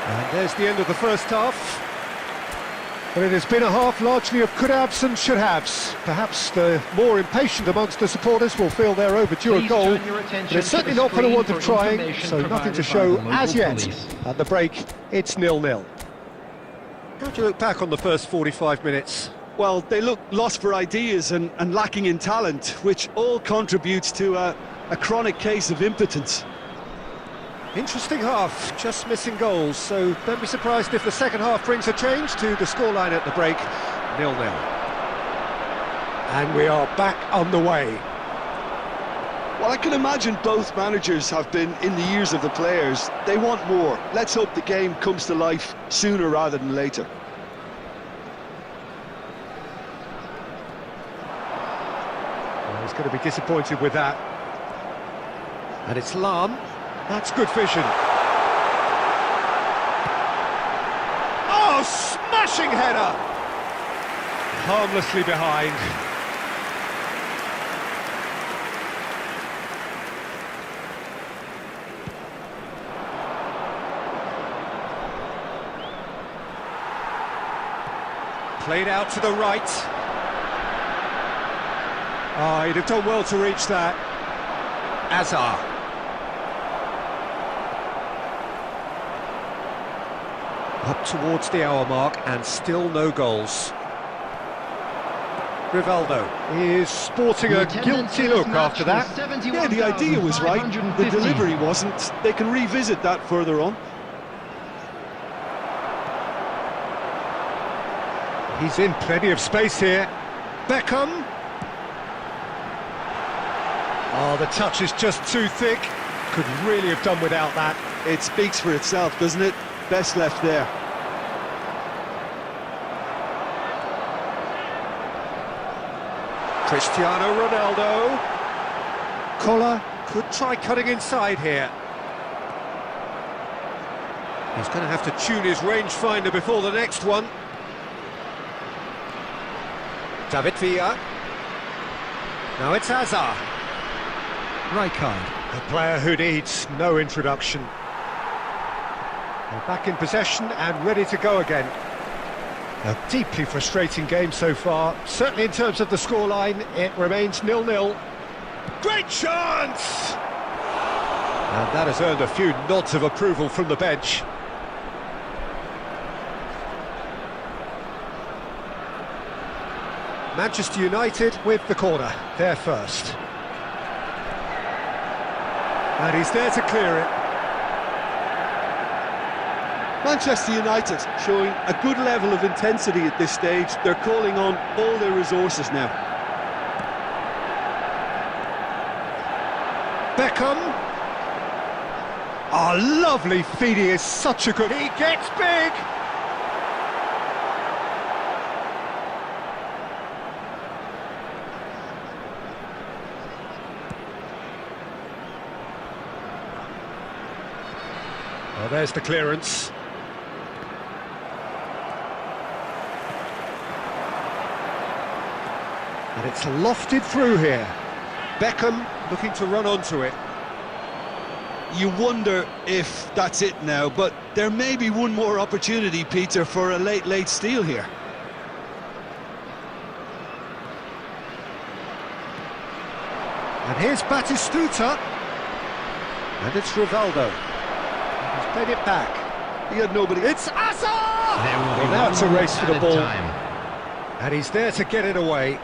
And there's the end of the first half. But it has been a half largely of could-haves and should-haves. Perhaps the more impatient amongst the supporters will feel they're overdue a goal, but it's certainly not for the want of trying, so nothing to show as yet. At the break, it's 0-0. How do you look back on the first 45 minutes? Well, they look lost for ideas and lacking in talent, which all contributes to a chronic case of impotence. Interesting half, just missing goals, so don't be surprised if the second half brings a change to the scoreline at the break, 0-0. And we are back on the way. Well, I can imagine both managers have been in the ears of the players. They want more. Let's hope the game comes to life sooner rather than later. Well, he's going to be disappointed with that. And it's Lahm. That's good vision. Oh, smashing header! Harmlessly behind. Played out to the right. Oh, he'd have done well to reach that. Azar. Up towards the hour mark and still no goals. Rivaldo is sporting a guilty look after that. Yeah, the idea was right, the delivery wasn't. They can revisit that further on. He's in plenty of space here. Beckham. Oh, the touch is just too thick. Could really have done without that. It speaks for itself, doesn't it? Best left there. Cristiano Ronaldo. Koller could try cutting inside here. He's going to have to tune his rangefinder before the next one. David Villa. Now it's Azar. Rijkaard, a player who needs no introduction. They're back in possession and ready to go again. A deeply frustrating game so far. Certainly in terms of the scoreline, it remains 0-0. Great chance! And that has earned a few nods of approval from the bench. Manchester United with the corner, there first. And he's there to clear it. Manchester United showing a good level of intensity at this stage. They're calling on all their resources now. Beckham. Oh, lovely feed, he is such a good... He gets big! Well, there's the clearance. And it's lofted through here. Beckham looking to run onto it. You wonder if that's it now, but there may be one more opportunity, Peter, for a late steal here. And here's Batistuta. And it's Rivaldo. He's played it back. He had nobody. It's Azar! Well, now it's a race for the ball. Time. And he's there to get it away.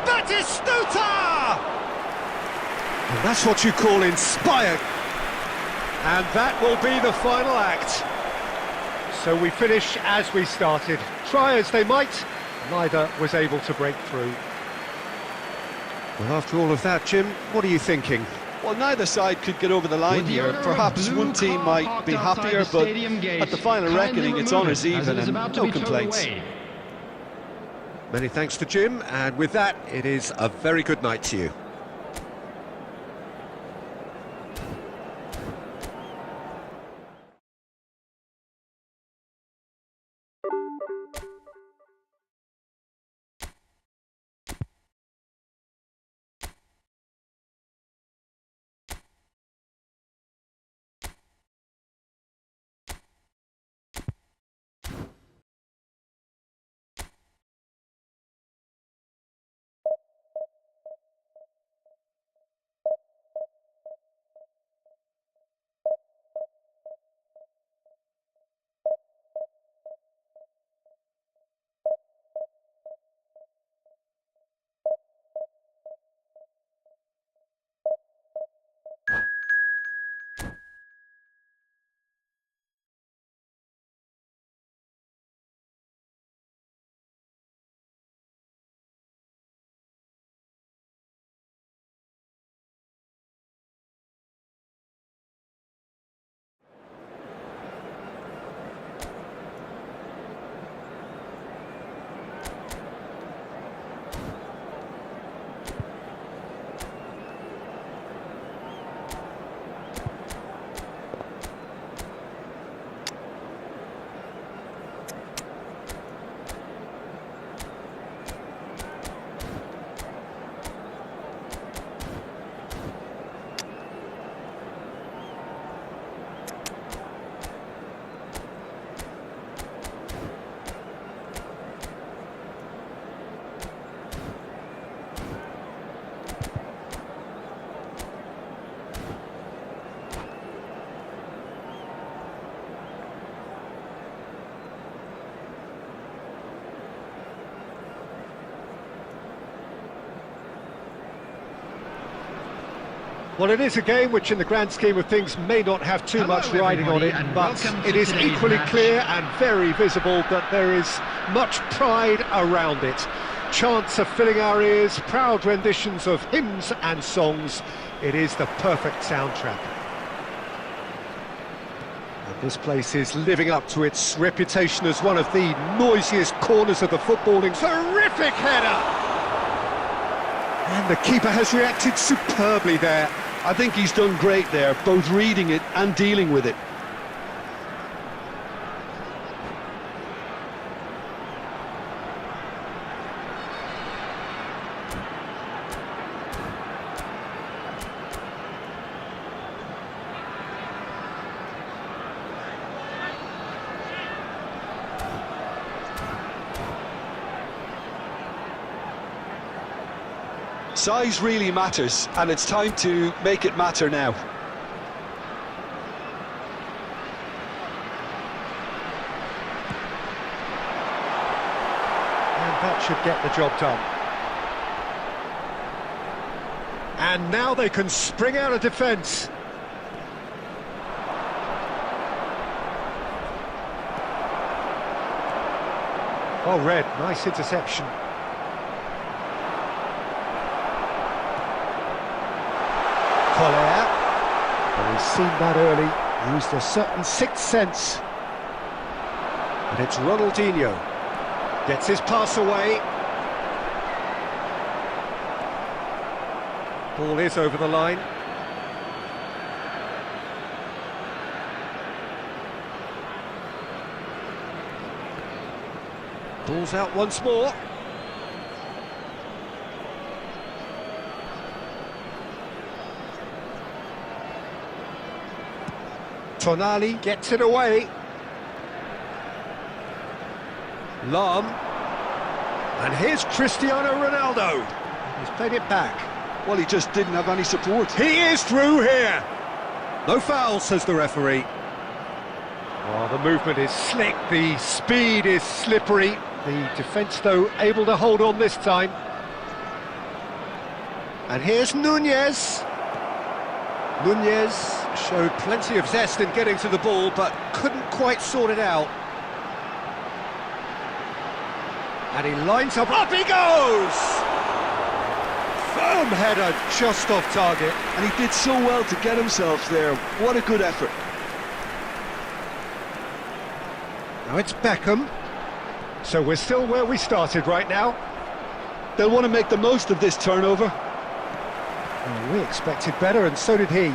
Batistuta! And that's what you call inspired. And that will be the final act. So we finish as we started. Try as they might, neither was able to break through. Well, after all of that, Jim, what are you thinking? Well, neither side could get over the line here. Perhaps one team might be happier, but at the final reckoning, it's honours even and no complaints. Many thanks to Jim, and with that, it is a very good night to you. Well, it is a game which, in the grand scheme of things, may not have too much riding on it, but it is equally clear and very visible that there is much pride around it. Chants are filling our ears, proud renditions of hymns and songs. It is the perfect soundtrack. And this place is living up to its reputation as one of the noisiest corners of the footballing. Terrific header! And the keeper has reacted superbly there. I think he's done great there, both reading it and dealing with it. Size really matters, and it's time to make it matter now. And that should get the job done. And now they can spring out of defence. Oh, Red, nice interception. Well, he's seen that early, used a certain sixth sense. And it's Ronaldinho. Gets his pass away. Ball is over the line. Ball's out once more. Tonali gets it away. Lam. And here's Cristiano Ronaldo. He's played it back. Well, he just didn't have any support. He is through here. No foul, says the referee. Oh, the movement is slick, the speed is slippery. The defence, though, able to hold on this time. And here's Nunez. Nunez showed plenty of zest in getting to the ball, but couldn't quite sort it out. And he lines up he goes! Firm header, just off target. And he did so well to get himself there. What a good effort. Now it's Beckham. So we're still where we started right now. They'll want to make the most of this turnover. Well, we expected better, and so did he.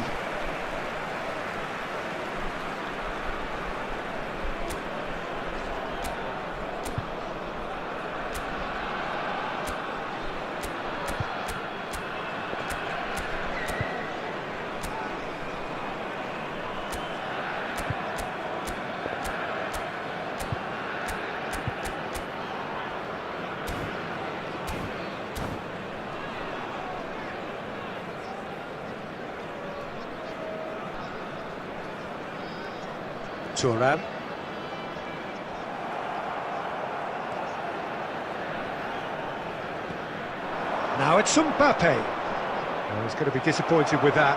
Thuram. Now it's Mbappe. Oh, he's going to be disappointed with that.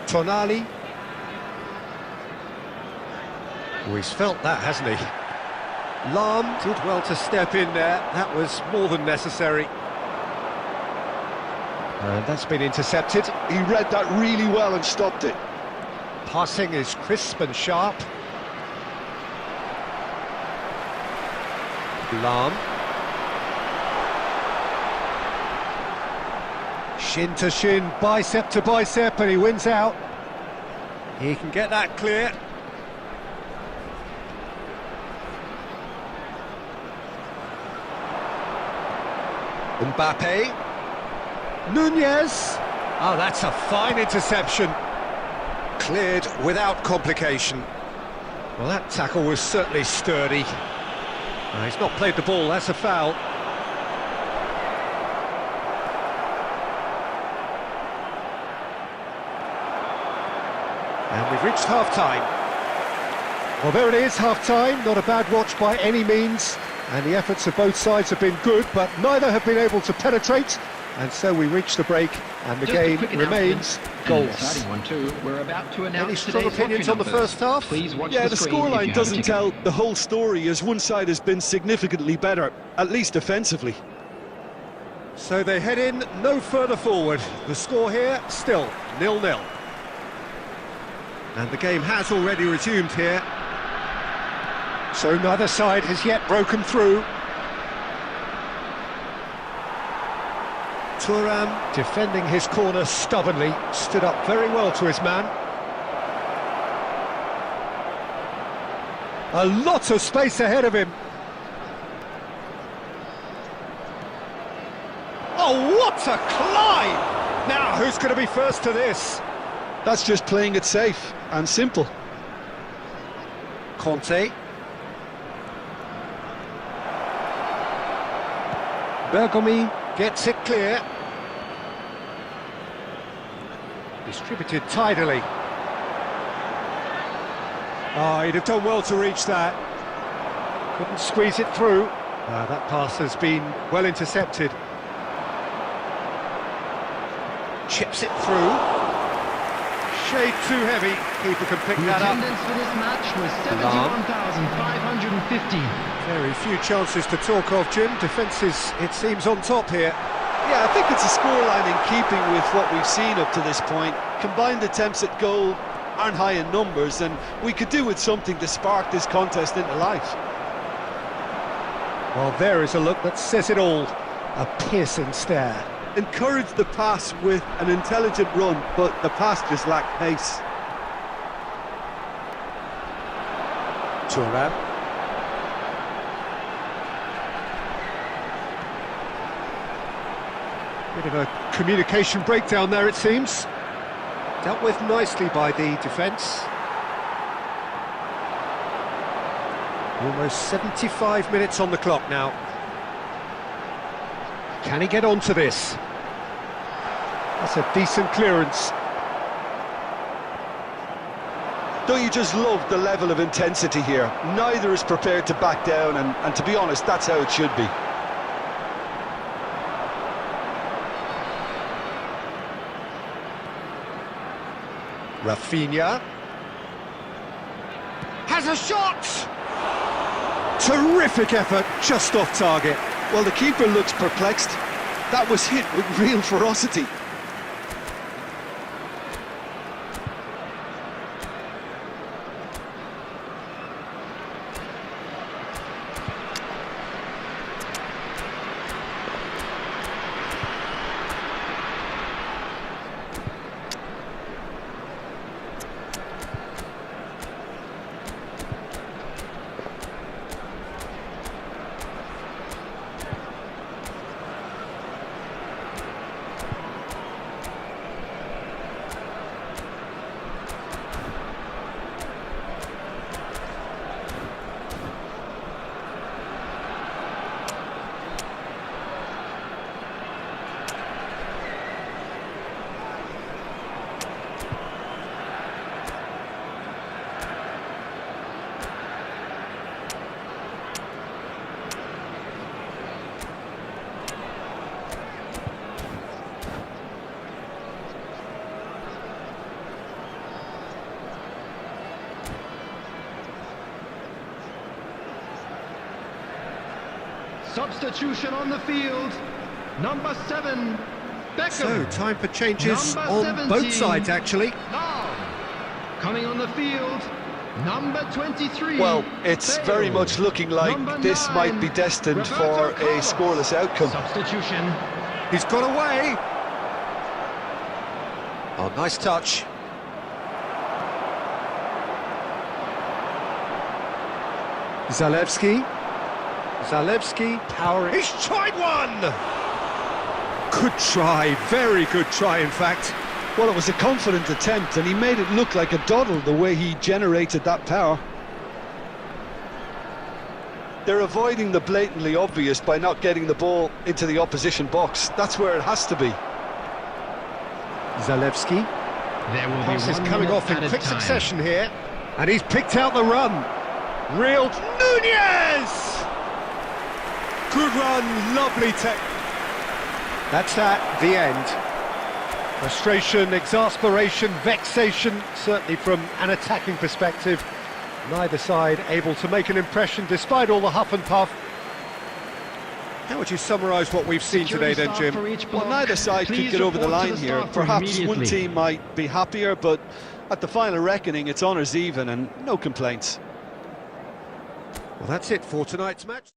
Tonali. Oh, he's felt that, hasn't he? Lam did well to step in there. That was more than necessary. And that's been intercepted. He read that really well and stopped it. Passing is crisp and sharp. Lam. Shin to shin, bicep to bicep, and he wins out. He can get that clear. Mbappe. Nunez. Oh, that's a fine interception. Cleared without complication. Well, that tackle was certainly sturdy. He's not played the ball, that's a foul. And we've reached half-time. Well, there it is, half-time. Not a bad watch by any means. And the efforts of both sides have been good, but neither have been able to penetrate. And so we reach the break, and the game remains goalless. We're about to announce Any strong opinions on the first half? Please watch Yeah, the screen if scoreline you doesn't have a tell the whole story, as one side has been significantly better, at least defensively. So they head in no further forward. The score here still 0-0. And the game has already resumed here. So neither side has yet broken through. Thuram, defending his corner stubbornly, stood up very well to his man. A lot of space ahead of him. Oh, what a climb! Now, who's going to be first to this? That's just playing it safe and simple. Conte. Bergomi gets it clear. Distributed tidily. Oh, he'd have done well to reach that. Couldn't squeeze it through. That pass has been well intercepted. Chips it through. Shade too heavy. Keeper can pick that up. Attendance for this match was 71,550. Very few chances to talk of, Jim. Defences, it seems, on top here. Yeah, I think it's a scoreline in keeping with what we've seen up to this point. Combined attempts at goal aren't high in numbers, and we could do with something to spark this contest into life. Well, there is a look that says it all. A piercing stare. Encourage the pass with an intelligent run, but the pass just lacked pace. Thuram. Bit of a communication breakdown there, it seems. Dealt with nicely by the defence. Almost 75 minutes on the clock now. Can he get onto this? That's a decent clearance. Don't you just love the level of intensity here? Neither is prepared to back down, and to be honest, that's how it should be. Rafinha has a shot! Terrific effort, just off target. Well, the keeper looks perplexed. That was hit with real ferocity. Substitution on the field. Number 7, Beckham. So, time for changes Number on 17, both sides, actually. Now, coming on the field, number 23. Well, it's Bale. very much looking like Number this 9, might be destined Roberto for a Carlos. scoreless outcome. Substitution. He's got away. Oh, nice touch. Zalewski, powering. He's tried one! Good try, very good try, in fact. Well, it was a confident attempt, and he made it look like a doddle the way he generated that power. They're avoiding the blatantly obvious by not getting the ball into the opposition box. That's where it has to be. Zalewski. There will Pass be is 1 coming minute off in added quick time. succession here. And he's picked out the run. Real Nunez! Good run, lovely tech. That's at the end. Frustration, exasperation, vexation, certainly from an attacking perspective. Neither side able to make an impression despite all the huff and puff. How would you summarise what we've seen today then, Jim? Well, neither side could get over the line here. Perhaps one team might be happier, but at the final reckoning, it's honours even and no complaints. Well, that's it for tonight's match.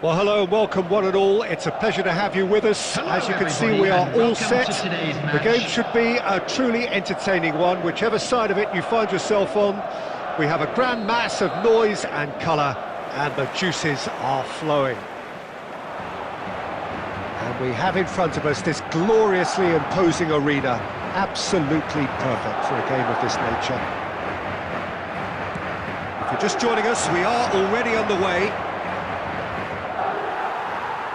Well, hello and welcome one and all. It's a pleasure to have you with us. Hello, as you can see, we are all set. The game should be a truly entertaining one, whichever side of it you find yourself on. We have a grand mass of noise and colour, and the juices are flowing. And we have in front of us this gloriously imposing arena, absolutely perfect for a game of this nature. If you're just joining us, we are already on the way.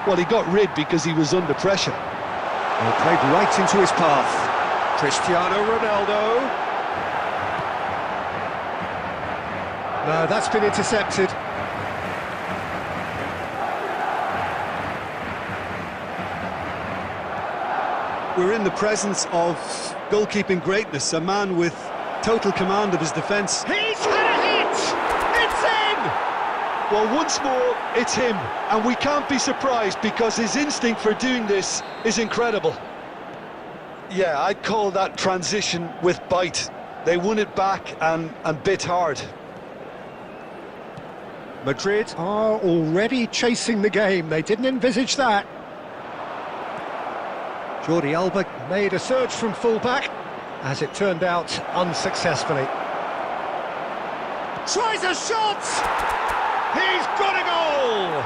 Well, he got rid because he was under pressure. Well, played right into his path. Cristiano Ronaldo. No, that's been intercepted. We're in the presence of goalkeeping greatness, a man with total command of his defence. He's had a hit! It's in! Well, once more, it's him, and we can't be surprised because his instinct for doing this is incredible. Yeah, I'd call that transition with bite. They won it back and bit hard. Madrid are already chasing the game. They didn't envisage that. Jordi Alba made a surge from full-back, as it turned out unsuccessfully. Tries a shot! He's got a goal!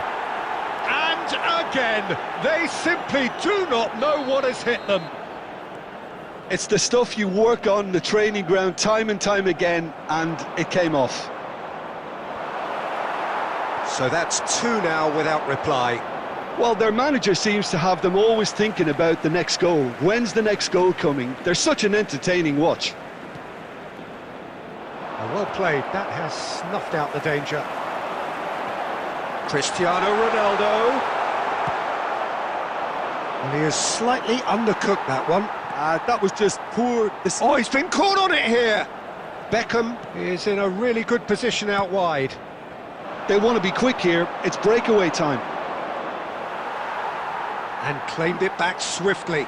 And again, they simply do not know what has hit them. It's the stuff you work on the training ground time and time again, and it came off. So that's two now without reply. Well, their manager seems to have them always thinking about the next goal. When's the next goal coming? They're such an entertaining watch. A Well played, that has snuffed out the danger. Cristiano Ronaldo. And he has slightly undercooked that one. That was just poor... Oh, he's been caught on it here! Beckham is in a really good position out wide. They want to be quick here, it's breakaway time. And claimed it back swiftly.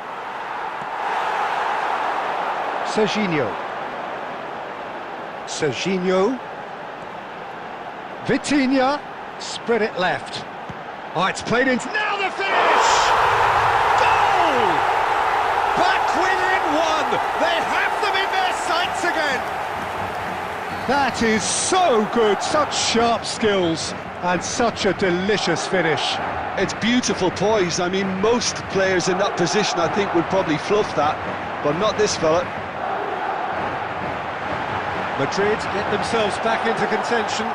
Serginho. Vitinha, spread it left. Oh, it's played into... Now the finish! Goal! Back within one! They have them in their sights again! That is so good, such sharp skills, and such a delicious finish. It's beautiful poise. I mean, most players in that position, I think, would probably fluff that, but not this fella. Madrid get themselves back into contention.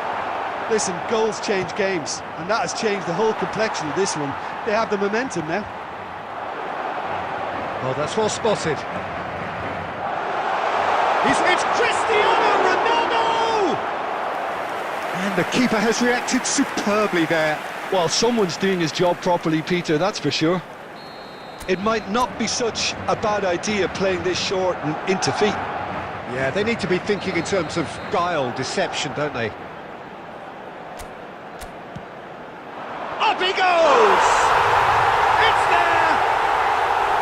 Listen, goals change games, and that has changed the whole complexion of this one. They have the momentum now. Oh, that's well spotted. It's Cristiano Ronaldo! And the keeper has reacted superbly there. Well, someone's doing his job properly, Peter, that's for sure. It might not be such a bad idea playing this short and into feet. Yeah, they need to be thinking in terms of guile, deception, don't they? Up he goes! It's there!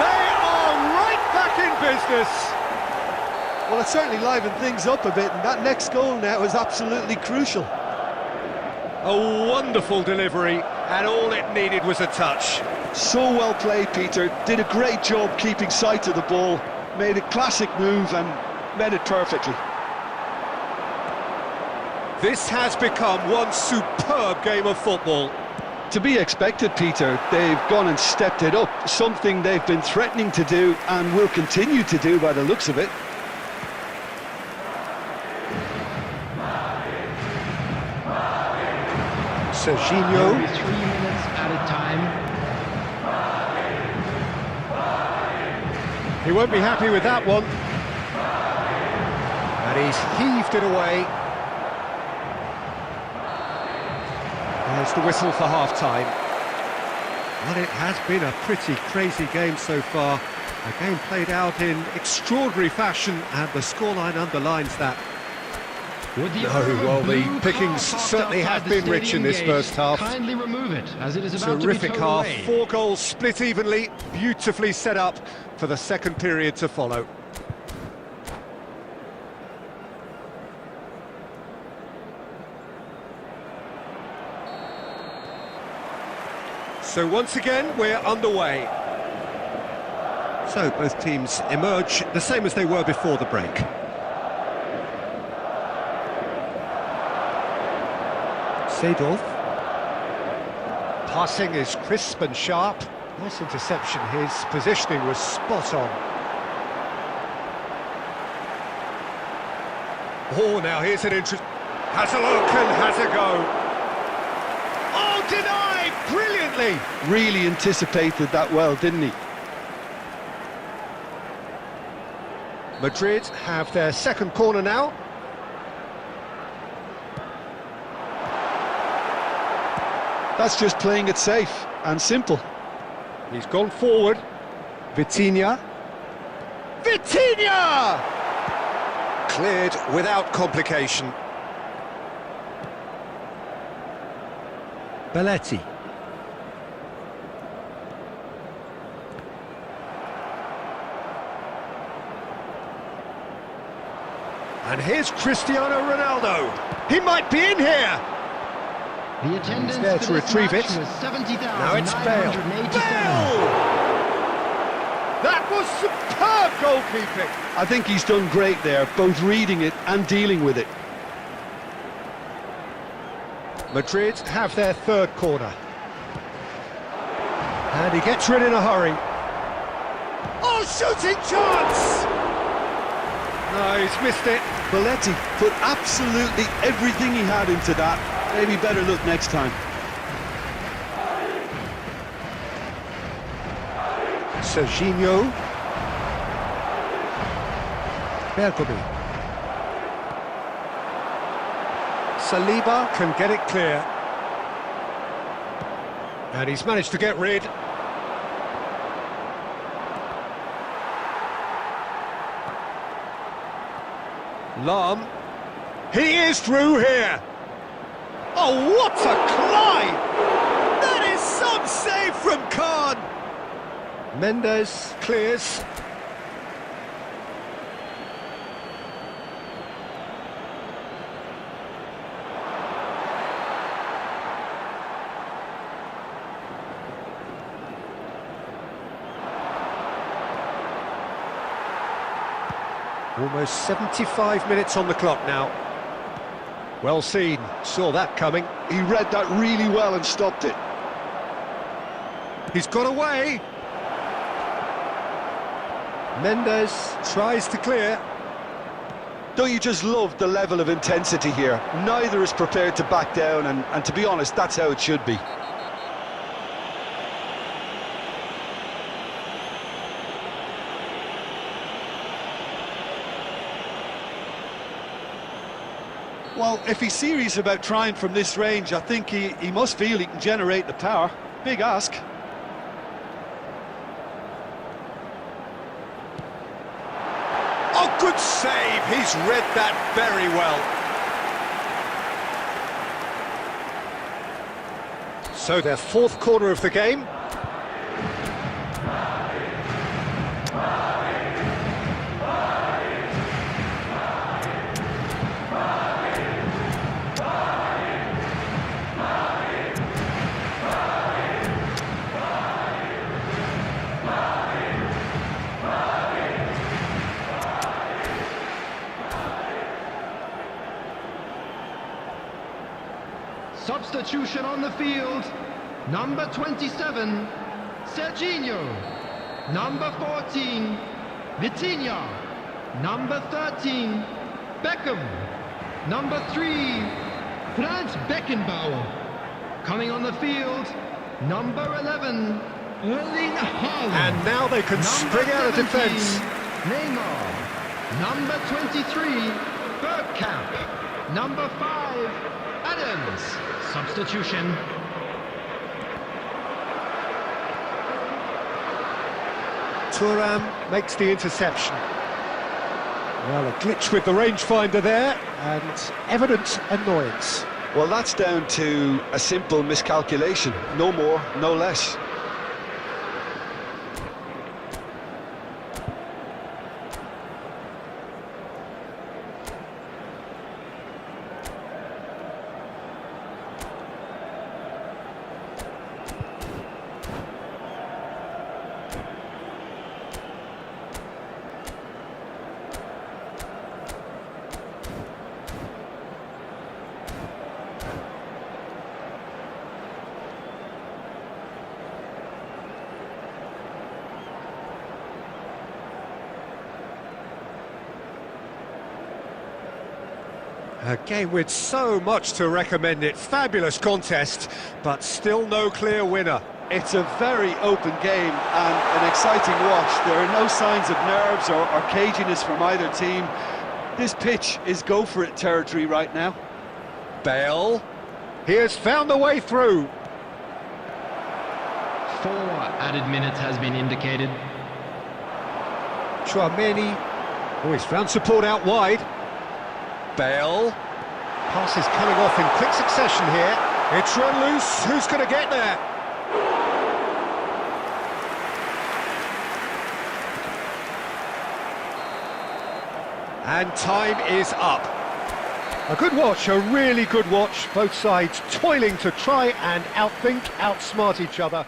They are right back in business! Well, it certainly livened things up a bit, and that next goal now is absolutely crucial. A wonderful delivery, and all it needed was a touch. So well played, Peter. Did a great job keeping sight of the ball. Made a classic move and met it perfectly. This has become one superb game of football. To be expected, Peter. They've gone and stepped it up, something they've been threatening to do and will continue to do by the looks of it. Serginho. 3 minutes at a time. He won't be happy with that one. And he's heaved it away. There's the whistle for half-time. Well, it has been a pretty crazy game so far. A game played out in extraordinary fashion, and the scoreline underlines that. Well, the pickings certainly have been rich in this first half. Kindly remove it, as it is about Terrific to be half, away. 4 goals split evenly, beautifully set up for the second period to follow. So once again, we're underway. So both teams emerge the same as they were before the break. Seedorf. Passing is crisp and sharp. Nice interception. His positioning was spot on. Oh, now here's an interest. Has a look and has a go. Oh, denied! Brilliantly! Really anticipated that well, didn't he? Madrid have their second corner now. That's just playing it safe and simple. He's gone forward. Vitinha. Vitinha! Cleared without complication. Belletti. And here's Cristiano Ronaldo. He might be in here. The attendance there to retrieve it. Now it's Bale. Bale! That was superb goalkeeping. I think he's done great there, both reading it and dealing with it. Madrid have their third corner. And he gets rid in a hurry. Oh, shooting chance! No, he's missed it. Belletti put absolutely everything he had into that. Maybe better look next time. Serginho. Bergomi. Saliba can get it clear. And he's managed to get rid. Lam. He is through here. Oh, what a climb! That is some save from Khan. Mendes clears. Almost 75 minutes on the clock now. Well seen, saw that coming. He read that really well and stopped it. He's got away. Mendes tries to clear. Don't you just love the level of intensity here? Neither is prepared to back down, and to be honest, that's how it should be. Well, if he's serious about trying from this range, I think he must feel he can generate the power. Big ask. Oh, good save! He's read that very well. So their fourth corner of the game. Substitution on the field. Number 27, Serginho. Number 14, Vitinha. Number 13, Beckham. Number 3, Franz Beckenbauer. Coming on the field, number 11, Erling Haaland. And now they can spring out of defence. Neymar. Number 23, Bergkamp. Number 5, Adams. Substitution. Thuram makes the interception. Well, a glitch with the rangefinder there, and evident annoyance. Well, that's down to a simple miscalculation. No more, no less. A game with so much to recommend it. Fabulous contest, but still no clear winner. It's a very open game and an exciting watch. There are no signs of nerves or caginess from either team. This pitch is go-for-it territory right now. Bale, he has found the way through. 4 added minutes has been indicated. Chouameni, oh, he's found support out wide. Bale, pass is coming off in quick succession here. It's run loose, who's going to get there? And time is up. A good watch, a really good watch. Both sides toiling to try and outthink, outsmart each other.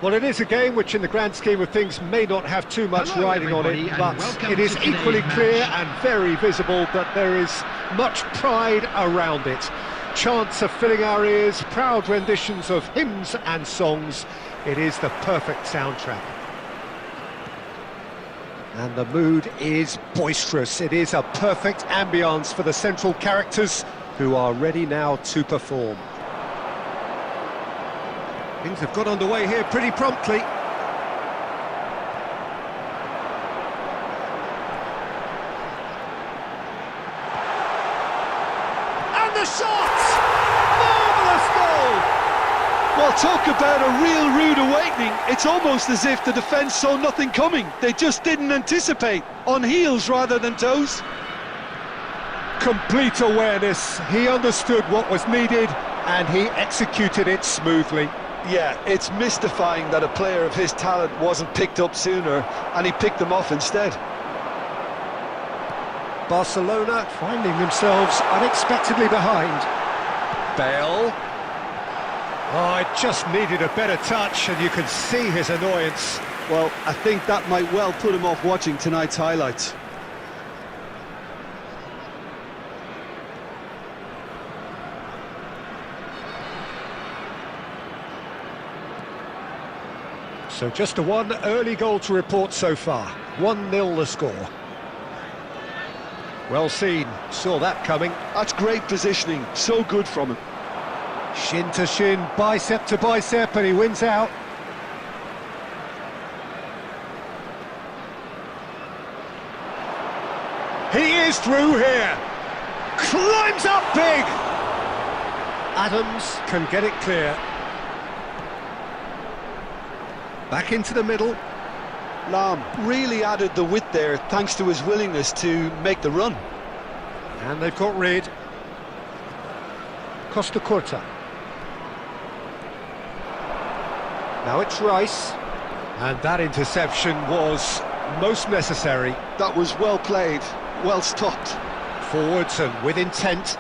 Well, it is a game which in the grand scheme of things may not have too much Hello, riding on everybody, it, and but welcome it is to today's equally clear match. and very visible that there is much pride around it. Chants are filling our ears, proud renditions of hymns and songs. It is the perfect soundtrack. And the mood is boisterous. It is a perfect ambience for the central characters who are ready now to perform. Things have got underway here pretty promptly. And the shot! Marvellous goal! Well, talk about a real rude awakening. It's almost as if the defence saw nothing coming. They just didn't anticipate. On heels rather than toes. Complete awareness. He understood what was needed and he executed it smoothly. Yeah, it's mystifying that a player of his talent wasn't picked up sooner, and he picked them off instead. Barcelona finding themselves unexpectedly behind. Bale. Oh, it just needed a better touch, and you can see his annoyance. Well, I think that might well put him off watching tonight's highlights. So just a one early goal to report so far. 1-0 the score. Well seen, saw that coming. That's great positioning, so good from him. Shin to shin, bicep to bicep, and he wins out. He is through here. Climbs up big. Adams can get it clear. Back into the middle. Lam really added the width there thanks to his willingness to make the run. And they've got rid. Costa Curta. Now it's Rice. And that interception was most necessary. That was well played, well stopped. Forwards and with intent.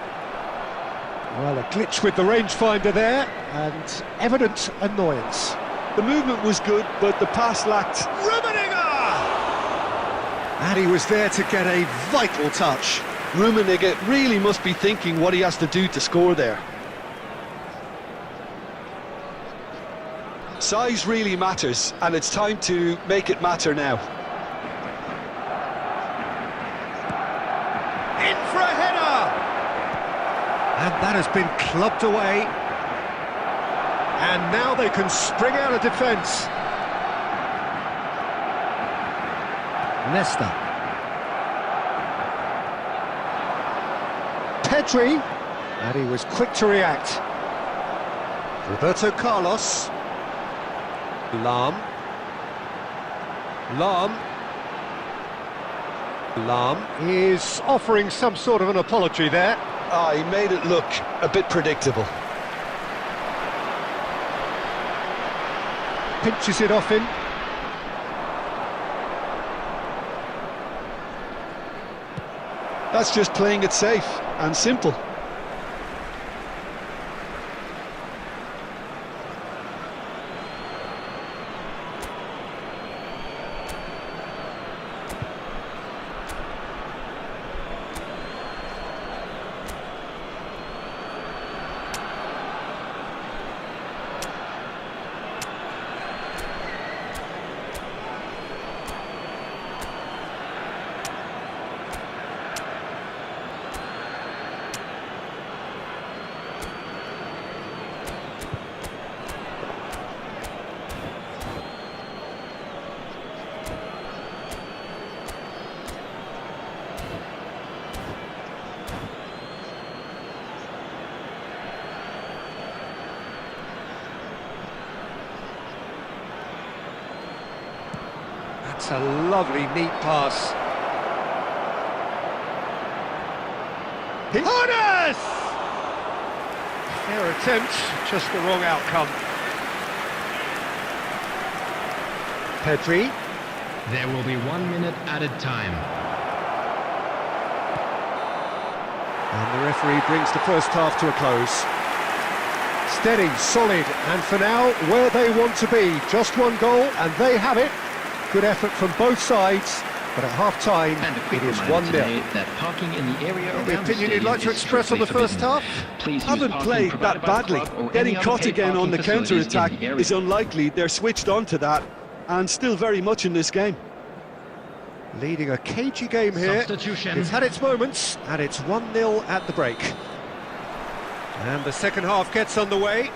Well, a glitch with the rangefinder there, and evident annoyance. The movement was good, but the pass lacked. Rummenigge! And he was there to get a vital touch. Rummenigge really must be thinking what he has to do to score there. Size really matters, and it's time to make it matter now. In for a header! And that has been clubbed away. And now they can spring out of defence. Nesta. Pedri. And he was quick to react. Roberto Carlos. Lam. Lam is offering some sort of an apology there. He made it look a bit predictable. Pinches it off him. That's just playing it safe and simple. That's a lovely, neat pass. Jonas! Fair attempt, just the wrong outcome. Pedri. There will be 1 minute added time. And the referee brings the first half to a close. Steady, solid, and for now, where they want to be. Just one goal, and they have it. Good effort from both sides, but at half-time, it is 1-0. That parking in the area Any opinion you'd like to express on the first half? Haven't played that badly. Getting caught again on the counter-attack is unlikely. They're switched on to that, and still very much in this game. Leading a cagey game here. It's had its moments, and it's 1-0 at the break. And the second half gets underway.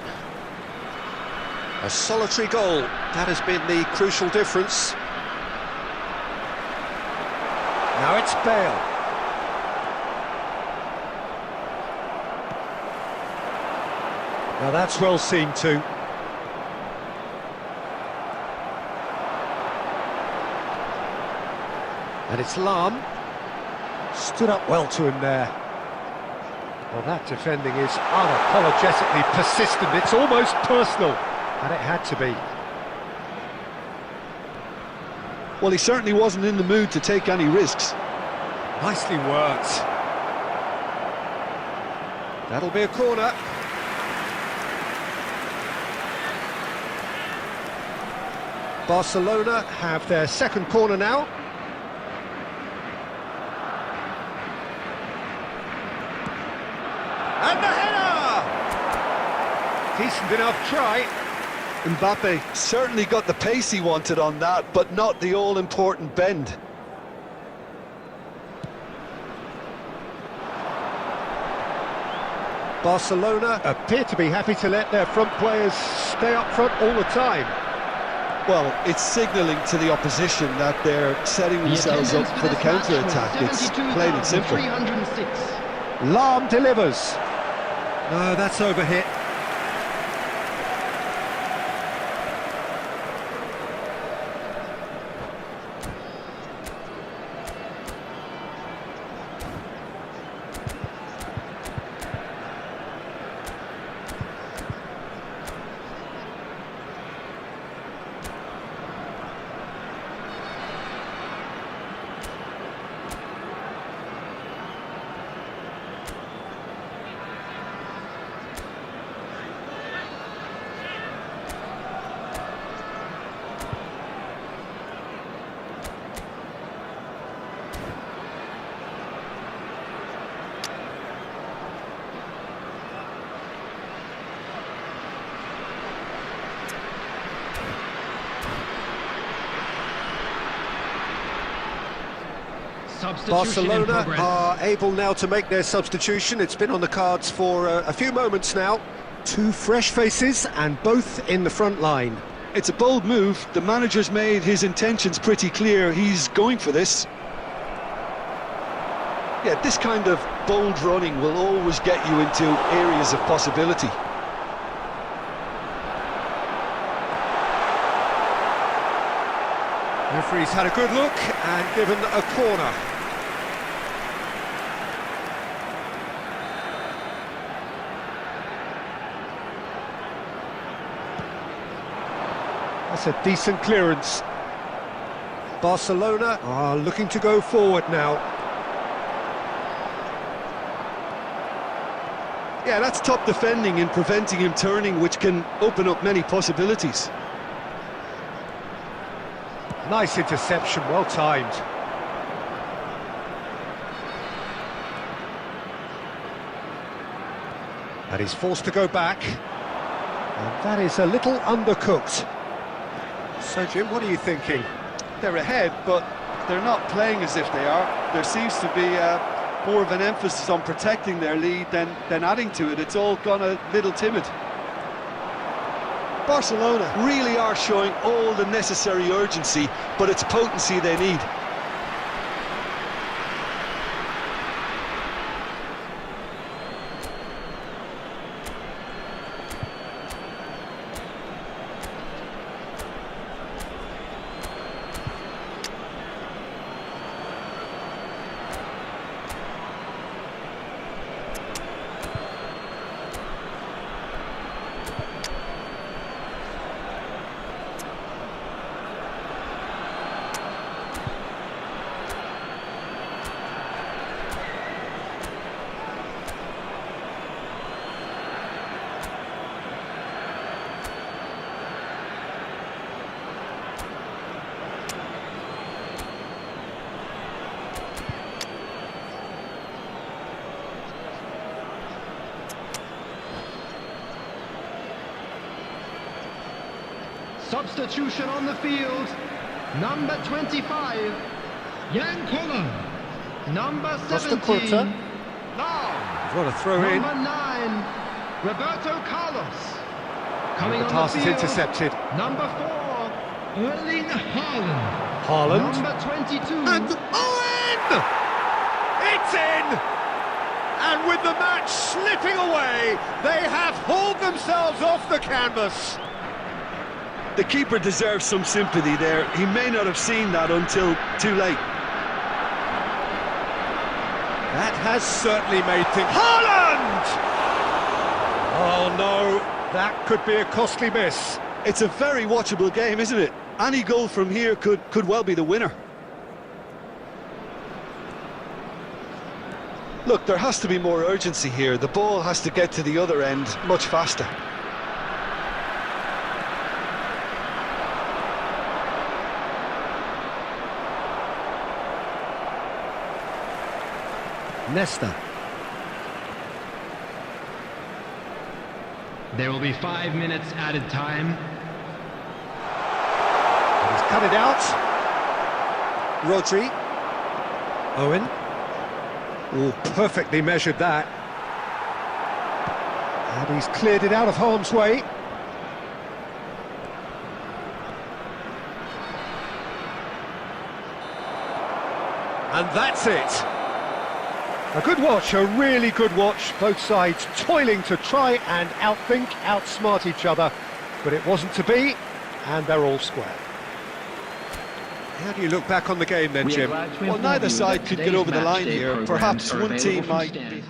A solitary goal, that has been the crucial difference. Now it's Bale. Now that's well seen too. And it's Lam. Stood up well to him there. Well, that defending is unapologetically persistent. It's almost personal, and it had to be. Well, he certainly wasn't in the mood to take any risks. Nicely worked. That'll be a corner. Barcelona have their second corner now. And the header! Decent enough try. Mbappe certainly got the pace he wanted on that, but not the all-important bend. Barcelona appear to be happy to let their front players stay up front all the time. Well, it's signalling to the opposition that they're setting themselves up for the counter-attack. It's plain and simple. Lam delivers. No, that's overhit. Barcelona are able now to make their substitution. It's been on the cards for a few moments now. Two fresh faces and both in the front line. It's a bold move. The manager's made his intentions pretty clear. He's going for this. Yeah, this kind of bold running will always get you into areas of possibility. Referee's had a good look and given a corner. That's a decent clearance. Barcelona are looking to go forward now. Yeah, that's top defending and preventing him turning, which can open up many possibilities. Nice interception, well timed. And he's forced to go back. And that is a little undercooked. So, Jim, what are you thinking? They're ahead, but they're not playing as if they are. There seems to be more of an emphasis on protecting their lead than adding to it. It's all gone a little timid. Barcelona really are showing all the necessary urgency, but it's potency they need. Substitution on the field. Number 25, Jan Koller. Number Costa 17, Curta. Lau. What a throw in. Number 9, Roberto Carlos. Coming The on pass the is field. intercepted. Number 4, Erling Haaland. Haaland. Number 22. And Owen! It's in! And with the match slipping away, they have hauled themselves off the canvas. The keeper deserves some sympathy there. He may not have seen that until too late. That has certainly made things... Haaland! Oh no, that could be a costly miss. It's a very watchable game, isn't it? Any goal from here could well be the winner. Look, there has to be more urgency here. The ball has to get to the other end much faster. Nesta. There will be 5 minutes added time. He's cut it out. Rodri. Owen. Oh, perfectly measured that. And he's cleared it out of harm's way. And that's it. A good watch, a really good watch. Both sides toiling to try and outthink, outsmart each other. But it wasn't to be, and they're all square. How do you look back on the game then, Jim? Well, neither side could get over the line here. Perhaps one team might be...